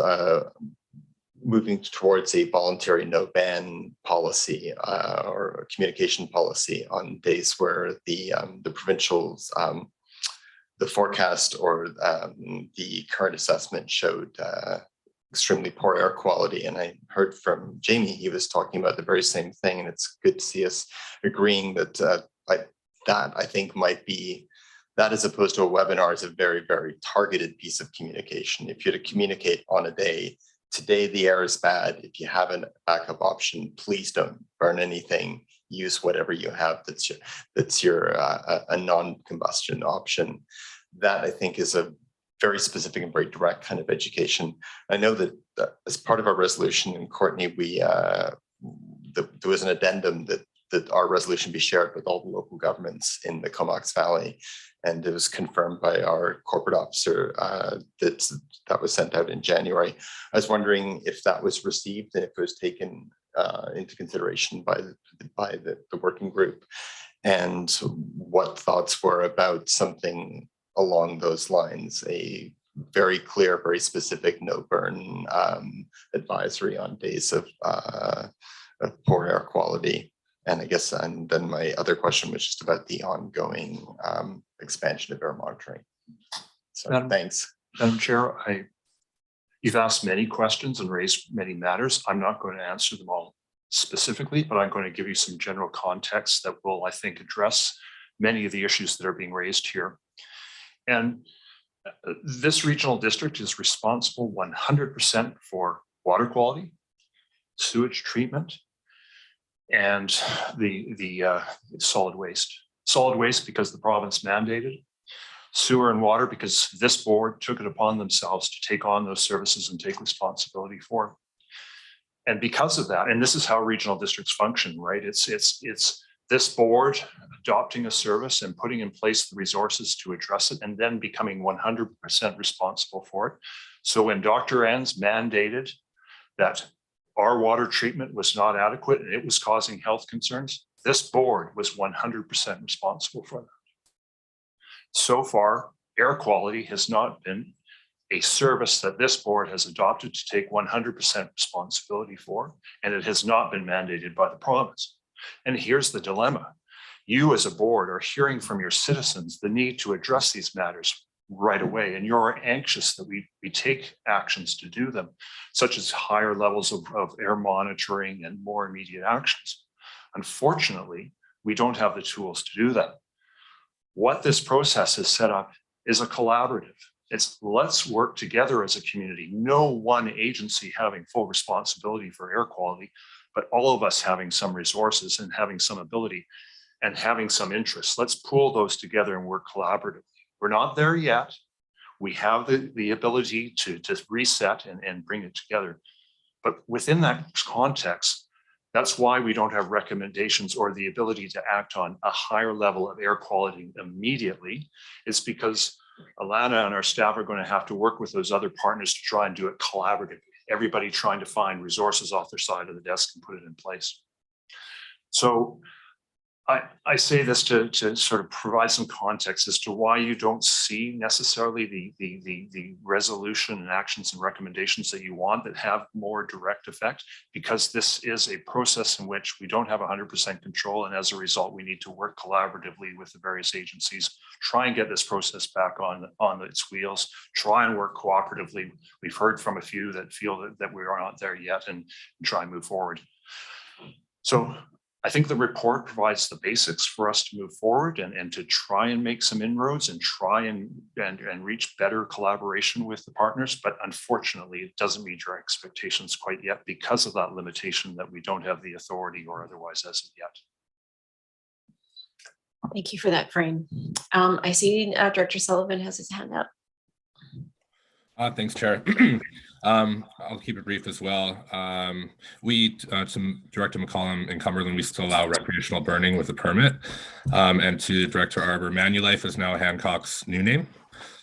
moving towards a voluntary no ban policy or a communication policy on days where the provincials, the forecast or the current assessment showed extremely poor air quality. And I heard from Jamie, he was talking about the very same thing, and it's good to see us agreeing that that I think might be, that as opposed to a webinar, is a very, very targeted piece of communication. If you're to communicate on a day, today the air is bad, if you have a backup option, please don't burn anything, use whatever you have that's your a non-combustion option. That I think is a very specific and very direct kind of education. I know that as part of our resolution in Courtenay, there was an addendum that our resolution be shared with all the local governments in the Comox Valley. And it was confirmed by our corporate officer that was sent out in January. I was wondering if that was received and if it was taken into consideration by the working group, and what thoughts were about something along those lines, a very clear, very specific no burn advisory on days of poor air quality. And I guess, and then my other question was just about the ongoing expansion of air monitoring. So thanks. Madam Chair, you've asked many questions and raised many matters. I'm not going to answer them all specifically, but I'm going to give you some general context that will, I think, address many of the issues that are being raised here. And this regional district is responsible 100% for water quality, sewage treatment, and the solid waste. Solid waste because the province mandated, sewer and water because this board took it upon themselves to take on those services and take responsibility for it. And because of that, and this is how regional districts function, right? It's this board adopting a service and putting in place the resources to address it, and then becoming 100% responsible for it. So when Dr. Enns mandated that our water treatment was not adequate and it was causing health concerns, this board was 100% responsible for that. So far, air quality has not been a service that this board has adopted to take 100% responsibility for, and it has not been mandated by the province. And here's the dilemma. You as a board are hearing from your citizens the need to address these matters right away, and you're anxious that we take actions to do them, such as higher levels of air monitoring and more immediate actions. Unfortunately, we don't have the tools to do that. What this process has set up is a collaborative. It's let's work together as a community, no one agency having full responsibility for air quality, but all of us having some resources and having some ability and having some interests. Let's pool those together and work collaboratively. We're not there yet. We have the ability to reset and bring it together. But within that context, that's why we don't have recommendations or the ability to act on a higher level of air quality immediately. It's because Alana and our staff are going to have to work with those other partners to try and do it collaboratively. Everybody trying to find resources off their side of the desk and put it in place. So I say this to sort of provide some context as to why you don't see necessarily the resolution and actions and recommendations that you want that have more direct effect, because this is a process in which we don't have 100% control. And as a result, we need to work collaboratively with the various agencies, try and get this process back on its wheels, try and work cooperatively. We've heard from a few that feel that we are not there yet, and try and move forward. So I think the report provides the basics for us to move forward and to try and make some inroads and try and reach better collaboration with the partners. But unfortunately, it doesn't meet our expectations quite yet because of that limitation that we don't have the authority or otherwise as of yet. Thank you for that frame. I see Director Sullivan has his hand up. Thanks, Chair. I'll keep it brief as well. We, to Director McCollum in Cumberland, we still allow recreational burning with a permit. And to Director Arbor, Manulife is now Hancock's new name.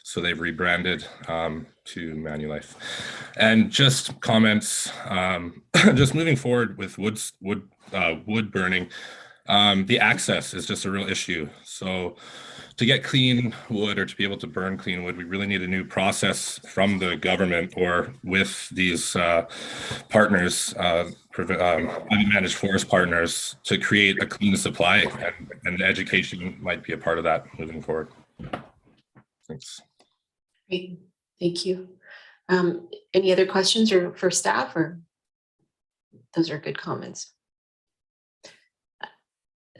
So they've rebranded to Manulife. And just comments, just moving forward with wood burning, the access is just a real issue. So to get clean wood or to be able to burn clean wood, we really need a new process from the government or with these partners, managed forest partners, to create a clean supply, and education might be a part of that moving forward. Thanks. Great, thank you. Any other questions or for staff, or those are good comments?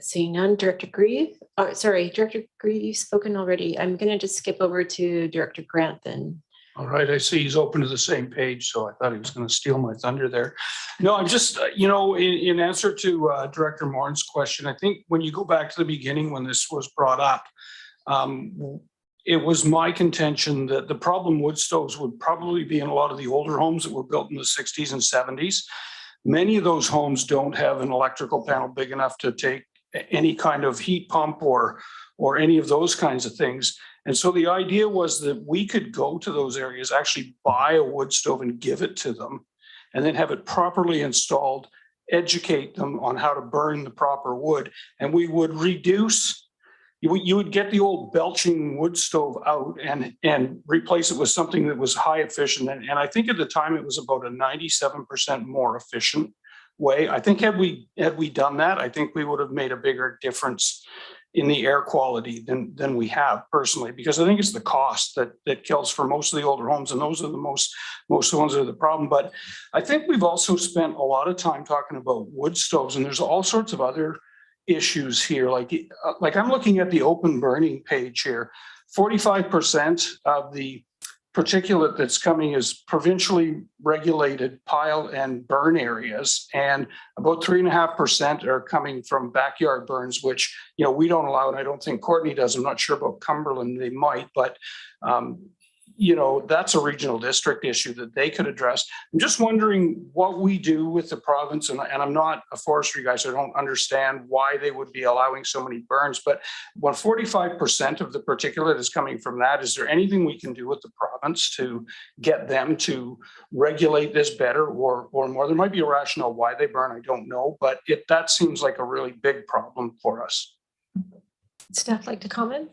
Seeing none, Director Grieve. Oh, sorry, Director Grieve, you've spoken already. I'm going to just skip over to Director Grant then. All right, I see he's open to the same page, so I thought he was going to steal my thunder there. No, I'm just, in answer to Director Morin's question, I think when you go back to the beginning when this was brought up, it was my contention that the problem wood stoves would probably be in a lot of the older homes that were built in the 60s and 70s. Many of those homes don't have an electrical panel big enough to take any kind of heat pump or any of those kinds of things. And so the idea was that we could go to those areas, actually buy a wood stove and give it to them, and then have it properly installed, educate them on how to burn the proper wood. And we would reduce, you would get the old belching wood stove out and replace it with something that was high efficient. And I think at the time it was about a 97% more efficient way. I think had we done that, I think we would have made a bigger difference in the air quality than we have personally, because I think it's the cost that kills for most of the older homes, and those are the most of the ones that are the problem. But I think we've also spent a lot of time talking about wood stoves, and there's all sorts of other issues here. Like I'm looking at the open burning page here. 45% of the particulate that's coming is provincially regulated pile and burn areas, and about 3.5% are coming from backyard burns, which we don't allow, and I don't think Courtney does. I'm not sure about Cumberland; they might, but that's a regional district issue that they could address. I'm just wondering what we do with the province, and I'm not a forestry guy, so I don't understand why they would be allowing so many burns. But when 45% of the particulate is coming from that, is there anything we can do with the province to get them to regulate this better or more? There might be a rationale why they burn, I don't know, but that seems like a really big problem for us. Staff like to comment?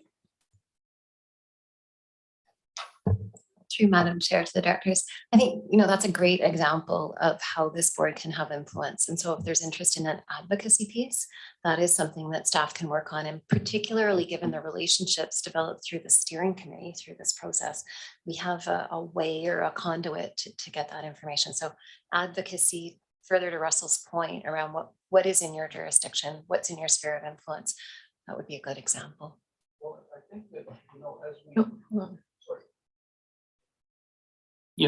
Through Madam Chair to the directors. I think, that's a great example of how this board can have influence. And so if there's interest in an advocacy piece, that is something that staff can work on. And particularly given the relationships developed through the steering committee through this process, we have a way or a conduit to get that information. So advocacy, further to Russell's point around what is in your jurisdiction, what's in your sphere of influence, that would be a good example. Well, I think that, as we...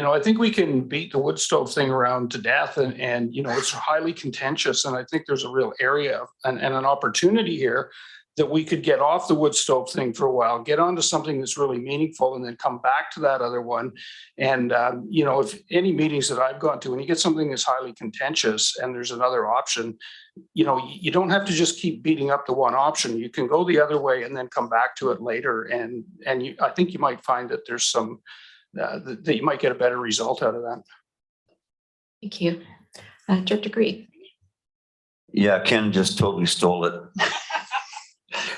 I think we can beat the wood stove thing around to death, and it's highly contentious. And I think there's a real area and an opportunity here that we could get off the wood stove thing for a while, get onto something that's really meaningful, and then come back to that other one. And, if any meetings that I've gone to, when you get something that's highly contentious and there's another option, you don't have to just keep beating up the one option. You can go the other way and then come back to it later. And I think you might find that there's some, that you might get a better result out of that. Thank you. Director Green. Yeah, Ken just totally stole it.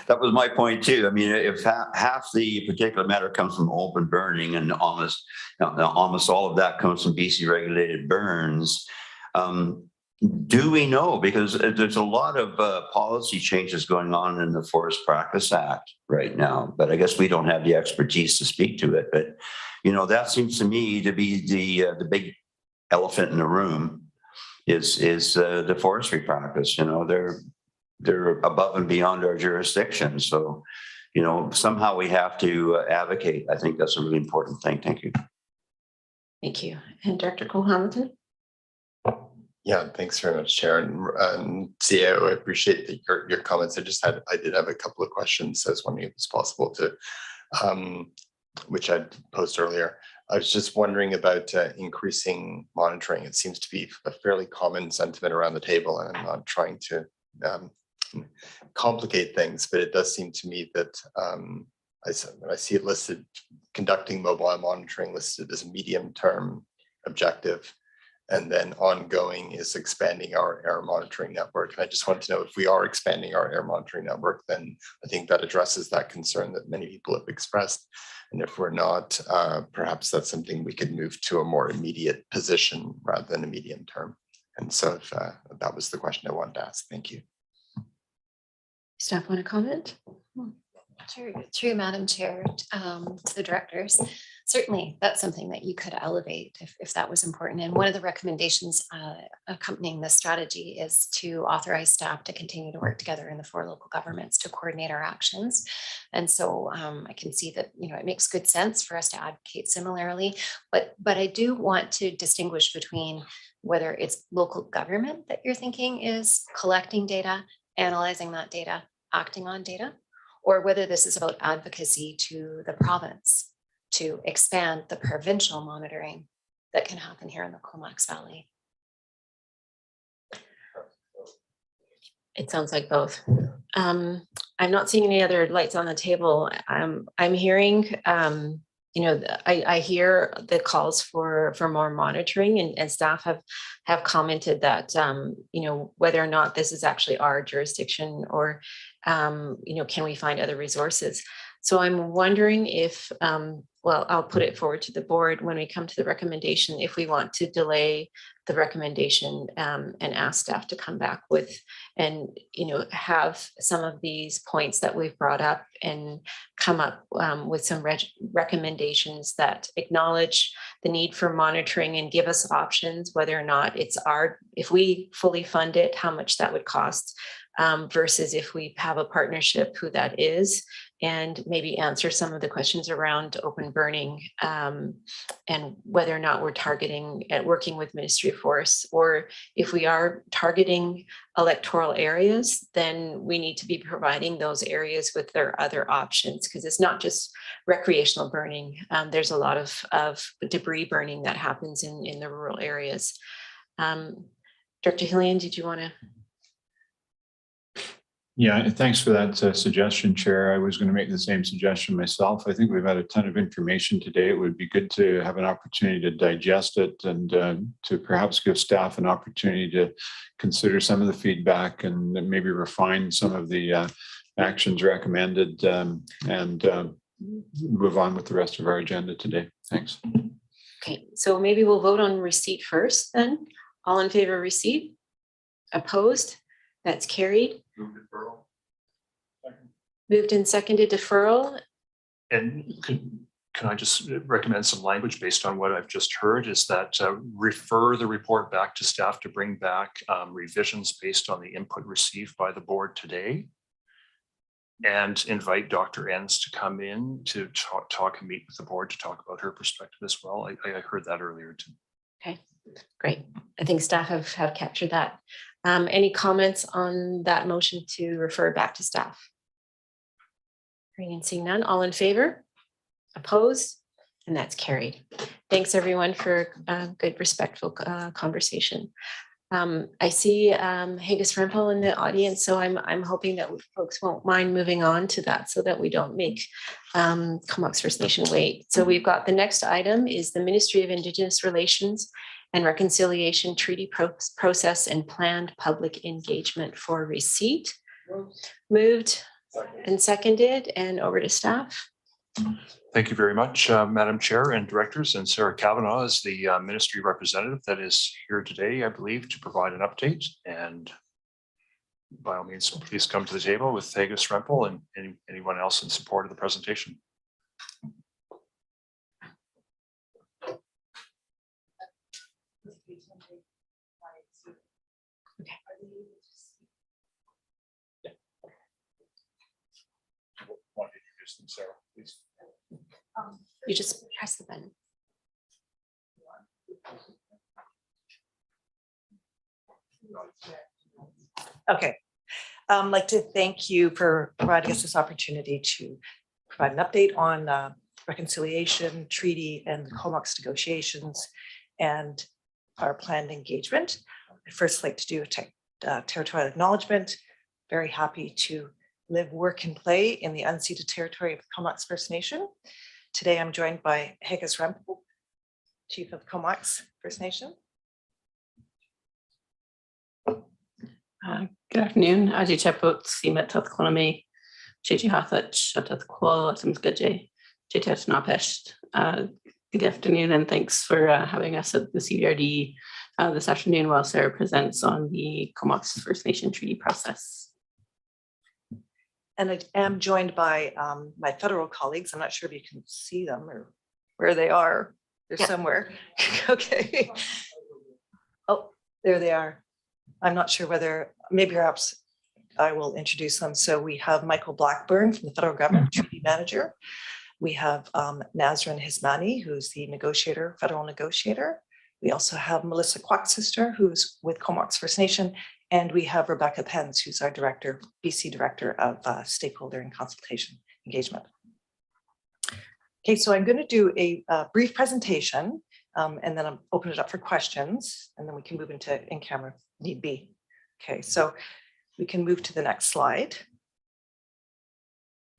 That was my point too. I mean, if half the particulate matter comes from open burning and almost all of that comes from BC regulated burns, do we know? Because there's a lot of policy changes going on in the Forest Practice Act right now, but I guess we don't have the expertise to speak to it. But that seems to me to be the big elephant in the room is the forestry practice. they're above and beyond our jurisdiction. So, you know, somehow we have to advocate. I think that's a really important thing. Thank you. Thank you. And Director Nicole Hamilton? Yeah, thanks very much, Chair. And CEO, I appreciate your comments. I did have a couple of questions. I was wondering if it's possible to, which I'd posed earlier. I was just wondering about increasing monitoring. It seems to be a fairly common sentiment around the table, and I'm not trying to complicate things, but it does seem to me that I see it listed, conducting mobile monitoring listed as a medium-term objective, and then ongoing is expanding our air monitoring network. And I just wanted to know, if we are expanding our air monitoring network, then I think that addresses that concern that many people have expressed. And if we're not, perhaps that's something we could move to a more immediate position rather than a medium term. And so if, that was the question I wanted to ask. Thank you. Staff want to comment? Through Madam Chair, to the directors, certainly that's something that you could elevate if that was important. And one of the recommendations accompanying this strategy is to authorize staff to continue to work together in the 4 local governments to coordinate our actions. And so I can see that, you know, it makes good sense for us to advocate similarly, but I do want to distinguish between whether it's local government that you're thinking is collecting data, analyzing that data, acting on data, or whether this is about advocacy to the province to expand the provincial monitoring that can happen here in the Comox Valley. It sounds like both. I'm not seeing any other lights on the table. I'm hearing, you know, I hear the calls for more monitoring, and staff have commented that, you know, whether or not this is actually our jurisdiction, or, you know, can we find other resources? So I'm wondering if, well, I'll put it forward to the board when we come to the recommendation, if we want to delay the recommendation and ask staff to come back with, and, you know, have some of these points that we've brought up and come up with some recommendations that acknowledge the need for monitoring and give us options, whether or not it's if we fully fund it, how much that would cost, versus if we have a partnership, who that is, and maybe answer some of the questions around open burning, and whether or not we're targeting at working with Ministry of Forests, or if we are targeting electoral areas, then we need to be providing those areas with their other options, because it's not just recreational burning. There's a lot of debris burning that happens in the rural areas. Dr. Hillian, did you want to? Yeah, thanks for that suggestion, Chair. I was going to make the same suggestion myself. I think we've had a ton of information today. It would be good to have an opportunity to digest it, and to perhaps give staff an opportunity to consider some of the feedback and maybe refine some of the actions recommended, and move on with the rest of our agenda today. Thanks. Okay, so maybe we'll vote on receipt first then. All in favor of receipt? Opposed? That's carried. Moved and seconded deferral. And can I just recommend some language based on what I've just heard, is that refer the report back to staff to bring back revisions based on the input received by the board today, and invite Dr. Enns to come in to talk and meet with the board to talk about her perspective as well. I heard that earlier too. Okay, great. I think staff have captured that. Any comments on that motion to refer back to staff? Hearing and seeing none, all in favor? Opposed? And that's carried. Thanks everyone for good, respectful conversation. I see Haggis Rempel in the audience, so I'm hoping that folks won't mind moving on to that, so that we don't make Comox First Nation wait. So we've got the next item is the Ministry of Indigenous Relations and Reconciliation Treaty Process and Planned Public Engagement for Receipt. Moved and seconded, and over to staff. Thank you very much, Madam Chair and Directors, and Sarah Kavanaugh is the ministry representative that is here today, I believe, to provide an update. And by all means, please come to the table with Haggis Rempel and anyone else in support of the presentation. introduce them, Sarah, please. You just press the button. Okay. I'd like to thank you for providing us this opportunity to provide an update on reconciliation, treaty, and the Comox negotiations and our planned engagement. I'd first like to do a territorial acknowledgement. Very happy to live, work, and play in the unceded territory of the Comox First Nation. Today, I'm joined by Hegas Rempel, Chief of Comox First Nation. Good afternoon. Adi Cheput, Simet Tathkonami, Chichi Hathach, Shatathkwal, Atamsgaje, Chitet Napesht. Good afternoon, and thanks for having us at the CBRD this afternoon while Sarah presents on the Comox First Nation treaty process. And I am joined by my federal colleagues. I'm not sure if you can see them or where they are. They're somewhere. Okay. Oh, there they are. I'm not sure whether, maybe perhaps I will introduce them. So we have Michael Blackburn from the federal government, treaty manager. We have Nazrin Hismani, who's the negotiator, federal negotiator. We also have Melissa Quacksister, who's with Comox First Nation. And we have Rebecca Pence, who's our director, BC Director of Stakeholder and Consultation Engagement. Okay, so I'm going to do a brief presentation and then I'll open it up for questions and then we can move into in-camera if need be. Okay, so we can move to the next slide.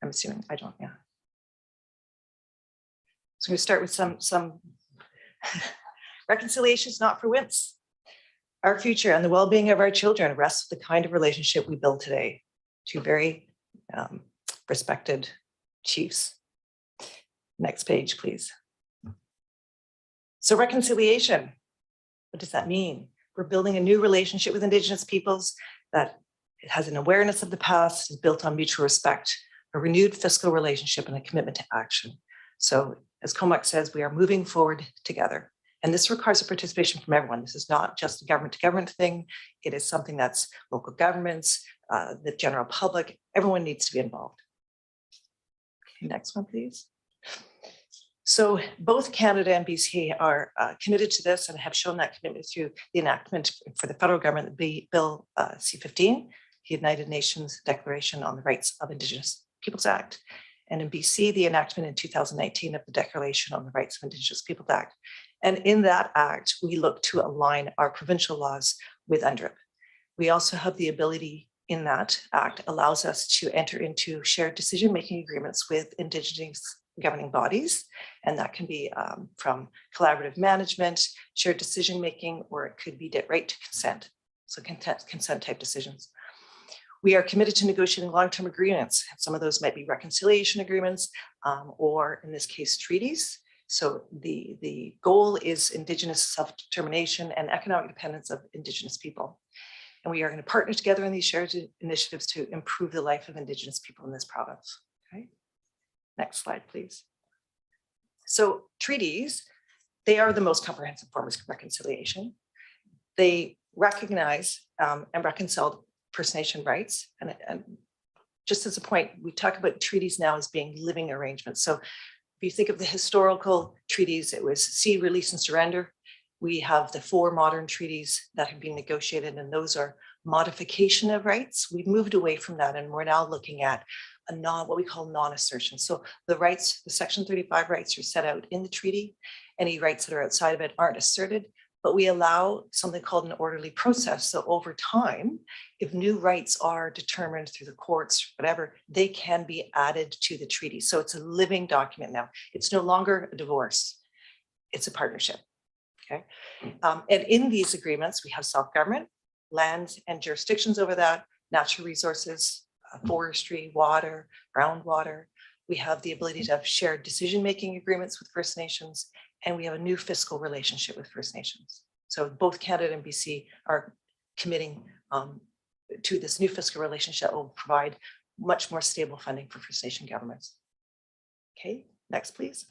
I'm assuming I don't, yeah. So I'm going to start with some reconciliations not for wimps. Our future and the well-being of our children rests with the kind of relationship we build today. Two very respected chiefs. Next page, please. So reconciliation, what does that mean? We're building a new relationship with Indigenous peoples that has an awareness of the past, is built on mutual respect, a renewed fiscal relationship, and a commitment to action. So as Comox says, we are moving forward together. And this requires a participation from everyone. This is not just a government to government thing. It is something that's local governments, the general public, everyone needs to be involved. Okay, next one, please. So both Canada and BC are committed to this and have shown that commitment through the enactment for the federal government, the Bill C-15, the United Nations Declaration on the Rights of Indigenous Peoples Act. And in BC, the enactment in 2019 of the Declaration on the Rights of Indigenous Peoples Act. And in that act, we look to align our provincial laws with UNDRIP. We also have the ability in that act allows us to enter into shared decision-making agreements with Indigenous governing bodies. And that can be from collaborative management, shared decision-making, or it could be right to consent. So consent type decisions. We are committed to negotiating long-term agreements. Some of those might be reconciliation agreements, or in this case, treaties. So the goal is Indigenous self-determination and economic independence of Indigenous people. And we are going to partner together in these shared initiatives to improve the life of Indigenous people in this province. Okay. Next slide, please. So treaties, they are the most comprehensive forms of reconciliation. They recognize and reconcile First Nation rights. And just as a point, we talk about treaties now as being living arrangements. So if you think of the historical treaties, it was see, release, and surrender. We have the 4 modern treaties that have been negotiated, and those are modification of rights. We've moved away from that, and we're now looking at what we call non-assertion. So the rights, the Section 35 rights are set out in the treaty. Any rights that are outside of it aren't asserted, but we allow something called an orderly process. So over time, if new rights are determined through the courts, whatever, they can be added to the treaty. So it's a living document now. It's no longer a divorce, it's a partnership. Okay. And in these agreements, we have self-government, lands and jurisdictions over that, natural resources, forestry, water, groundwater. We have the ability to have shared decision-making agreements with First Nations, and we have a new fiscal relationship with First Nations. So both Canada and BC are committing to this new fiscal relationship that will provide much more stable funding for First Nation governments. Okay, next please.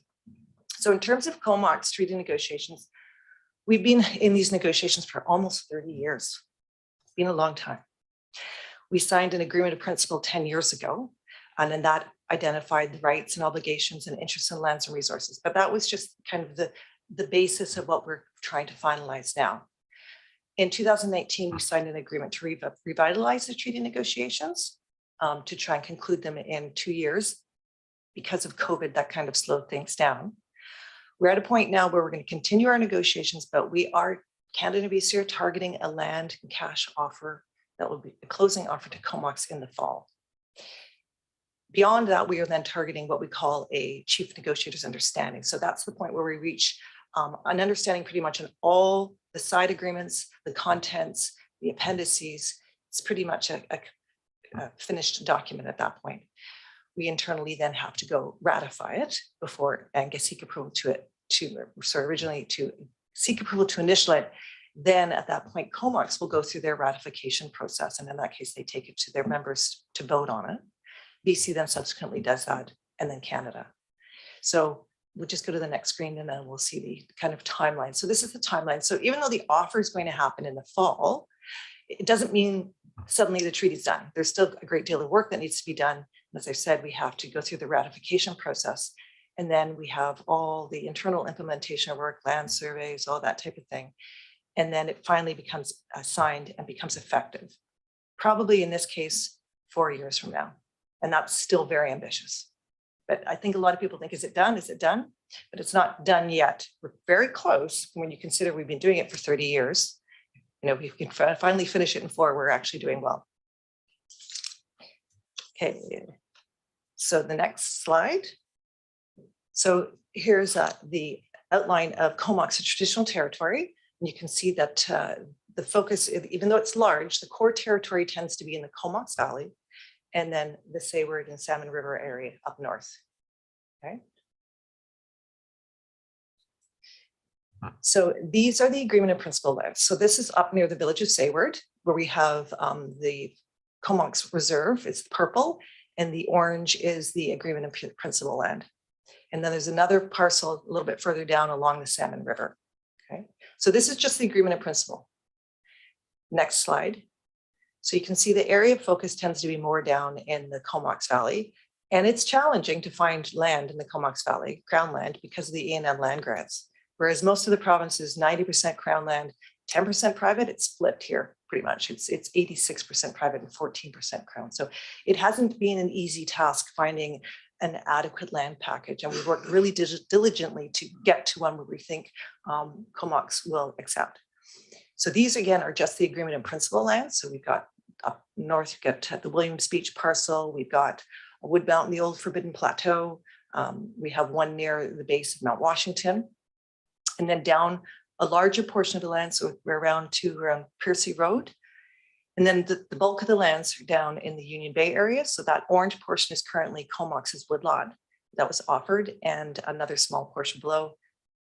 So in terms of Comox treaty negotiations, we've been in these negotiations for almost 30 years. It's been a long time. We signed an agreement of principle 10 years ago, and in that identified the rights and obligations and interests in lands and resources. But that was just kind of the basis of what we're trying to finalize now. In 2019, we signed an agreement to revitalize the treaty negotiations to try and conclude them in 2 years. Because of COVID, that kind of slowed things down. We're at a point now where we're going to continue our negotiations, but Canada and BC are targeting a land and cash offer that will be a closing offer to Comox in the fall. Beyond that, we are then targeting what we call a chief negotiator's understanding. So that's the point where we reach an understanding pretty much on all the side agreements, the contents, the appendices. It's pretty much a finished document at that point. We internally then have to go ratify it before and seek approval to seek approval to initial it. Then at that point, Comox will go through their ratification process. And in that case, they take it to their members to vote on it. BC then subsequently does that, and then Canada. So we'll just go to the next screen and then we'll see the kind of timeline. So this is the timeline. So even though the offer is going to happen in the fall, it doesn't mean suddenly the treaty's done. There's still a great deal of work that needs to be done. As I said, we have to go through the ratification process, and then we have all the internal implementation work, land surveys, all that type of thing. And then it finally becomes signed and becomes effective. Probably in this case, 4 years from now. And that's still very ambitious. But I think a lot of people think, is it done? Is it done? But it's not done yet. We're very close when you consider we've been doing it for 30 years. You know, we can finally finish it in 4, we're actually doing well. Okay, so the next slide. So here's the outline of Comox, a traditional territory. And you can see that the focus, even though it's large, the core territory tends to be in the Comox Valley, and then the Sayward and Salmon River area up north. Okay. So these are the agreement in principle lands. So this is up near the village of Sayward, where we have the Comox Reserve, it's purple, and the orange is the agreement in principle land. And then there's another parcel a little bit further down along the Salmon River. Okay, so this is just the agreement in principle. Next slide. So you can see the area of focus tends to be more down in the Comox Valley, and it's challenging to find land in the Comox Valley, Crown land, because of the E&M land grants. Whereas most of the provinces, 90% Crown land, 10% private, it's flipped here pretty much. It's 86% private and 14% Crown. So it hasn't been an easy task finding an adequate land package. And we've worked really diligently to get to one where we think Comox will accept. So these again are just the agreement in principle lands. So we've got up north, you've got the Williams Beach parcel. We've got Wood Mountain, the old Forbidden Plateau. We have one near the base of Mount Washington. And then down a larger portion of the land, so we're around Piercy Road. And then the bulk of the lands are down in the Union Bay area. So that orange portion is currently Comox's woodlot that was offered, and another small portion below.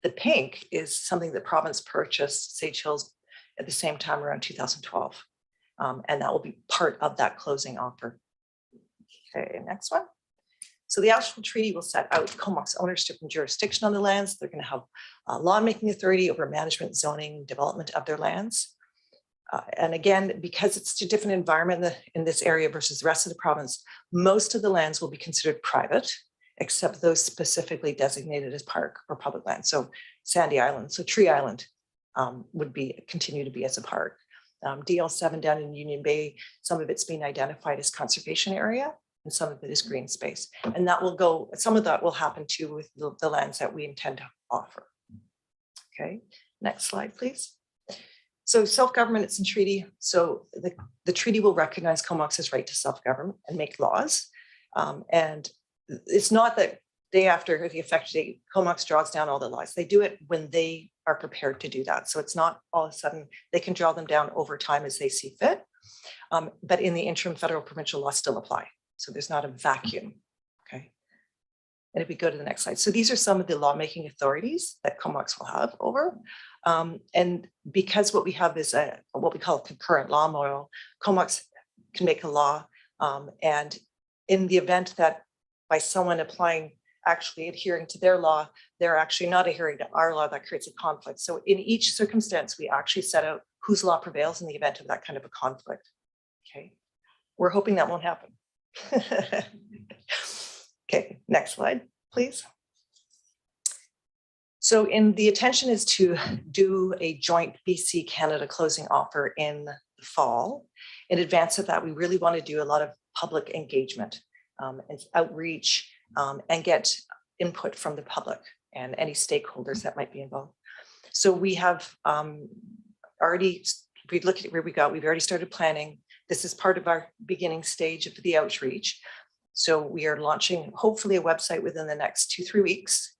The pink is something the province purchased, Sage Hills, at the same time around 2012. And that will be part of that closing offer. Okay, next one. So the actual treaty will set out Comox ownership and jurisdiction on the lands. They're going to have lawmaking authority over management, zoning, development of their lands. And again, because it's a different environment in this area versus the rest of the province, most of the lands will be considered private, except those specifically designated as park or public land. So Sandy Island, so Tree Island would continue to be as a park. DL7 down in Union Bay, some of it's being identified as conservation area, and some of it is green space. And that will go, some of that will happen too with the lands that we intend to offer. Okay, next slide, please. So self-government, it's in treaty. So the treaty will recognize Comox's right to self-government and make laws. And it's not that day after the effective date, Comox draws down all the laws. They do it when they are prepared to do that. So it's not all of a sudden, they can draw them down over time as they see fit. But in the interim, federal provincial laws still apply. So there's not a vacuum, okay? And if we go to the next slide. So these are some of the lawmaking authorities that Comox will have over. And because what we have is what we call a concurrent law model, Comox can make a law. And in the event that by someone applying, actually adhering to their law, they're actually not adhering to our law, that creates a conflict. So in each circumstance, we actually set out whose law prevails in the event of that kind of a conflict, okay? We're hoping that won't happen. Okay, next slide, please. So the intention is to do a joint BC Canada closing offer in the fall. In advance of that, we really want to do a lot of public engagement and outreach and get input from the public and any stakeholders that might be involved. So we have already, if we look at where we've already started planning. This is part of our beginning stage of the outreach. So we are launching hopefully a website within the next 2-3 weeks.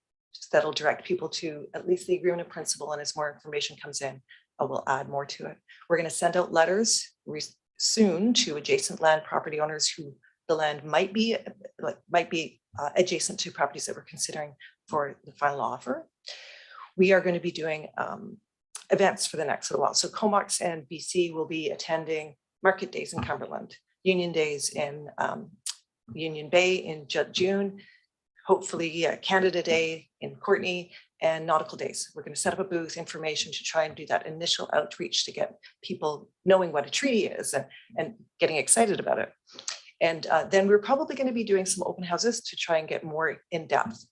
That'll direct people to at least the agreement of principle, and as more information comes in, we'll add more to it. We're going to send out letters soon to adjacent land property owners who the land might be adjacent to properties that we're considering for the final offer. We are going to be doing events for the next little while. So Comox and BC will be attending Market Days in Cumberland, Union Days in Union Bay in June, hopefully Canada Day in Courtney, and Nautical Days. We're going to set up a booth, information to try and do that initial outreach to get people knowing what a treaty is and getting excited about it. And then we're probably going to be doing some open houses to try and get more in-depth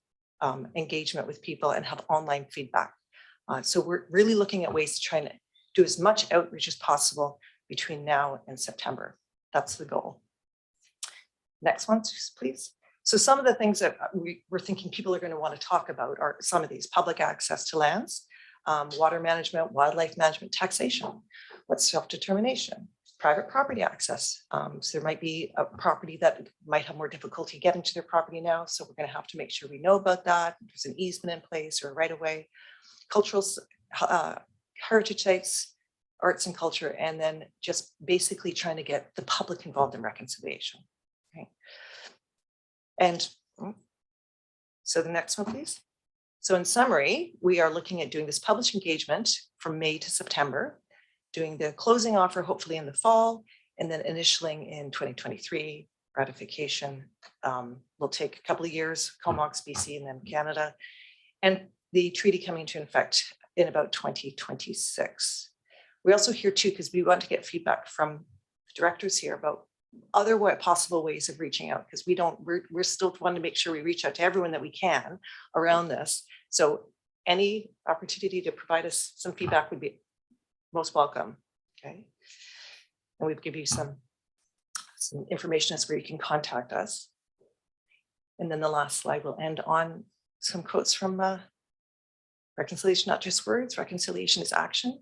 engagement with people and have online feedback. So we're really looking at ways to try and do as much outreach as possible between now and September. That's the goal. Next one, please. So some of the things that we're thinking people are going to want to talk about are some of these: public access to lands, water management, wildlife management, taxation, what's self-determination, private property access. So there might be a property that might have more difficulty getting to their property now. So we're going to have to make sure we know about that. There's an easement in place or a right of way, cultural heritage sites, arts and culture, and then just basically trying to get the public involved in reconciliation. Okay. And so the next one, please. So in summary, we are looking at doing this published engagement from May to September, doing the closing offer hopefully in the fall, and then initialing in 2023. Ratification will take a couple of years, Comox, BC, and then Canada, and the treaty coming into effect in about 2026. We also hear too, because we want to get feedback from the directors here about other possible ways of reaching out, because we're still wanting to make sure we reach out to everyone that we can around this. So any opportunity to provide us some feedback would be most welcome. Okay. And we'll give you some information as where you can contact us. And then the last slide will end on some quotes from reconciliation, not just words. Reconciliation is action.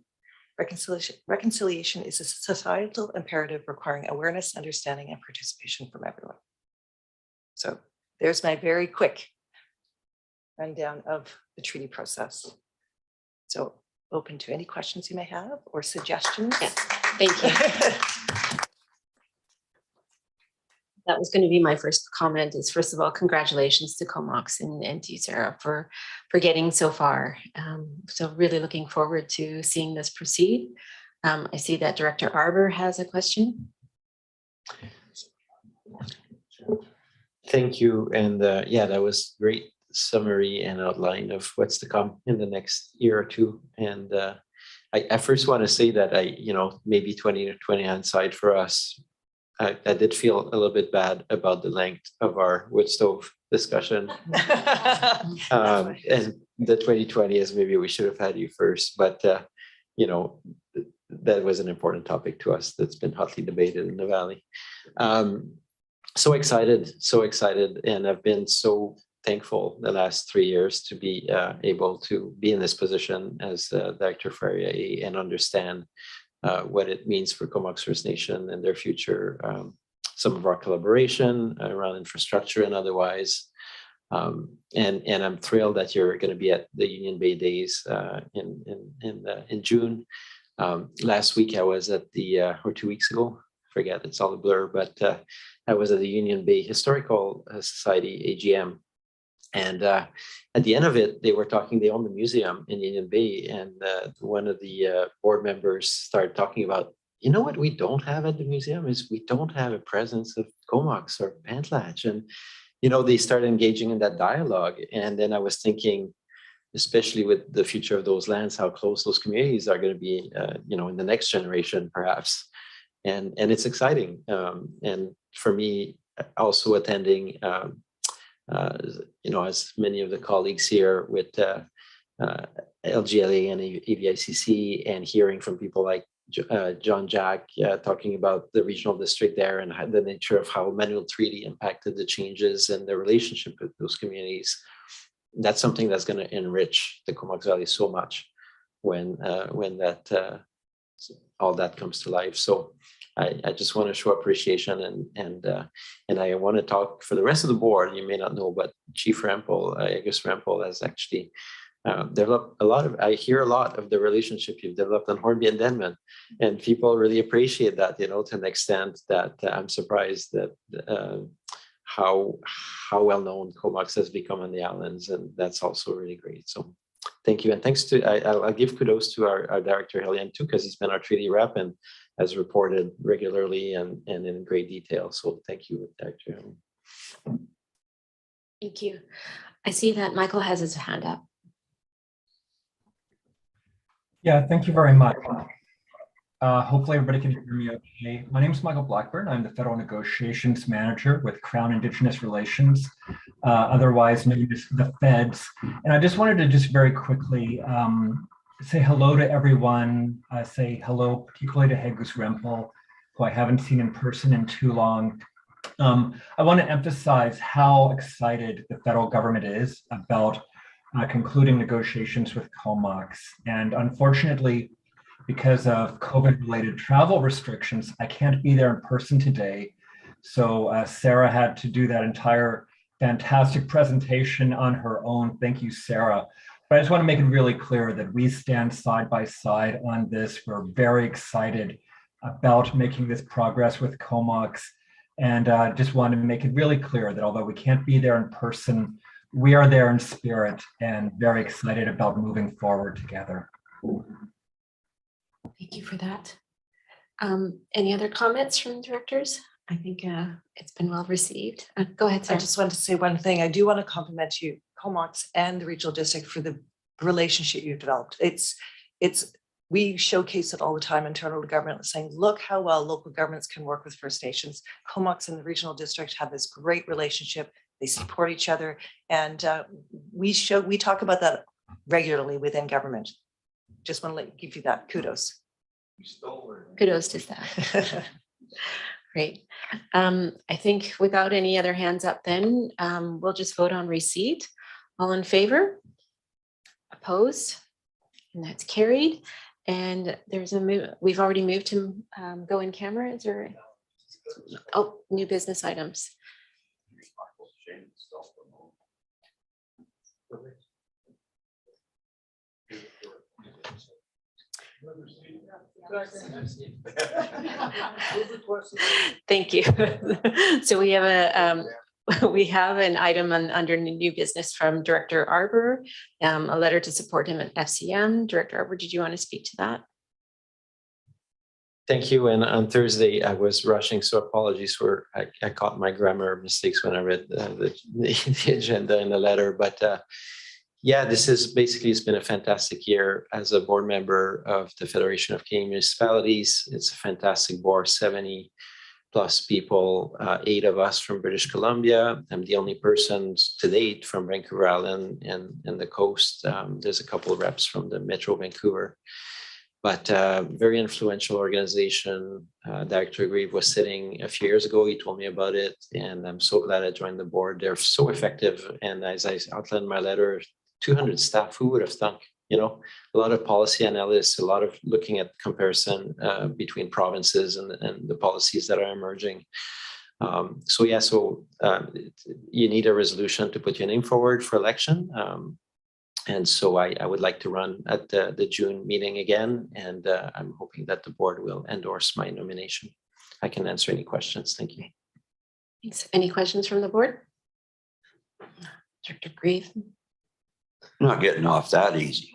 Reconciliation is a societal imperative requiring awareness, understanding, and participation from everyone. So there's my very quick rundown of the treaty process. So open to any questions you may have or suggestions. Yeah, thank you. That was going to be my first comment. Is first of all, congratulations to Comox and to you, Sarah, for getting so far. So really looking forward to seeing this proceed. I see that Director Arbour has a question. Thank you. And yeah, that was great summary and outline of what's to come in the next year or two. And I first want to say that maybe 2020 hindsight for us, I did feel a little bit bad about the length of our wood stove discussion. And the 2020 is maybe we should have had you first, but that was an important topic to us that's been hotly debated in the Valley. So excited. And I've been so thankful the last 3 years to be able to be in this position as Director for Area A and understand what it means for Comox First Nation and their future, some of our collaboration around infrastructure and otherwise. And I'm thrilled that you're going to be at the Union Bay Days in June. Last week I was at or 2 weeks ago, I forget, it's all a blur, but I was at the Union Bay Historical Society AGM. And at the end of it, they own the museum in Union Bay. And one of the board members started talking about, what we don't have at the museum is we don't have a presence of Comox or Pantlatch. And, they started engaging in that dialogue. And then I was thinking, especially with the future of those lands, how close those communities are going to be, in the next generation, perhaps. And it's exciting. And for me, also attending you know, as many of the colleagues here with LGLA and AVICC, and hearing from people like John Jack talking about the regional district there and the nature of how manual treaty impacted the changes and the relationship with those communities. That's something that's going to enrich the Comox Valley so much when that all that comes to life. So I just want to show appreciation, and I want to talk for the rest of the board. You may not know, but Chief Rempel, Agus Rempel, has actually developed a lot of. I hear a lot of the relationship you've developed on Hornby and Denman, and people really appreciate that. You know, to an extent that I'm surprised that how well known Comox has become on the islands, and that's also really great. So thank you, and thanks to I'll give kudos to our director Helian too, because he's been our treaty rep and has reported regularly and in great detail. So thank you, Director Helian. Thank you. I see that Michael has his hand up. Yeah, thank you very much. Hopefully everybody can hear me okay. My name is Michael Blackburn. I'm the Federal Negotiations Manager with Crown Indigenous Relations, otherwise known as the Feds. And I just wanted to just very quickly say hello to everyone, say hello particularly to Agus Rempel, who I haven't seen in person in too long. I want to emphasize how excited the federal government is about concluding negotiations with Comox. And unfortunately, because of COVID-related travel restrictions, I can't be there in person today. So Sarah had to do that entire fantastic presentation on her own. Thank you, Sarah. But I just want to make it really clear that we stand side by side on this. We're very excited about making this progress with Comox. And just want to make it really clear that although we can't be there in person, we are there in spirit and very excited about moving forward together. Thank you for that. Any other comments from directors? I think it's been well received. Go ahead, Sarah. I just want to say one thing. I do want to compliment you, Comox and the regional district, for the relationship you've developed. We showcase it all the time internally to government, saying, look how well local governments can work with First Nations. Comox and the regional district have this great relationship. They support each other, and we talk about that regularly within government. Just want to give you that kudos. Kudos to staff. Great. I think without any other hands up, then we'll just vote on receipt. All in favor? Opposed? And that's carried. And there's a move. We've already moved to go in camera. Is there? Oh, new business items. Thank you. So we have an item under new business from Director Arbor, a letter to support him at FCM. Director Arbor, did you want to speak to that? Thank you. And on Thursday, I was rushing, so apologies for I caught my grammar mistakes when I read the agenda and the letter. But yeah, this is basically, it's been a fantastic year as a board member of the Federation of Canadian Municipalities. It's a fantastic board, 70 plus people, 8 of us from British Columbia. I'm the only person to date from Vancouver Island and the coast. There's a couple of reps from the Metro Vancouver. But very influential organization. Director Grieve was sitting a few years ago. He told me about it, and I'm so glad I joined the board. They're so effective. And as I outlined in my letter, 200 staff, who would have thunk? You know, a lot of policy analysts, a lot of looking at comparison between provinces and the policies that are emerging. So you need a resolution to put your name forward for election. And so I would like to run at the June meeting again, and I'm hoping that the board will endorse my nomination. I can answer any questions. Thank you. Thanks. Any questions from the board? Director Grieve. Not getting off that easy.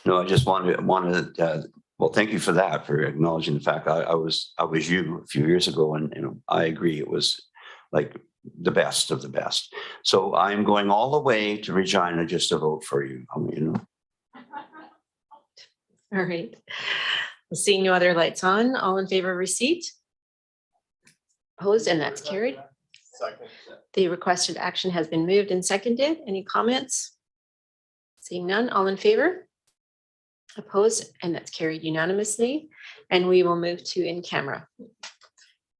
No, I just wanted well, thank you for that, for acknowledging the fact I was you a few years ago, and I agree it was like the best of the best. So I'm going all the way to Regina just to vote for you. I mean, you know. All right. Seeing no other lights on, all in favor of receipt? Opposed, and that's carried. The requested action has been moved and seconded. Any comments? Seeing none, all in favor? Opposed, and that's carried unanimously. And we will move to in camera.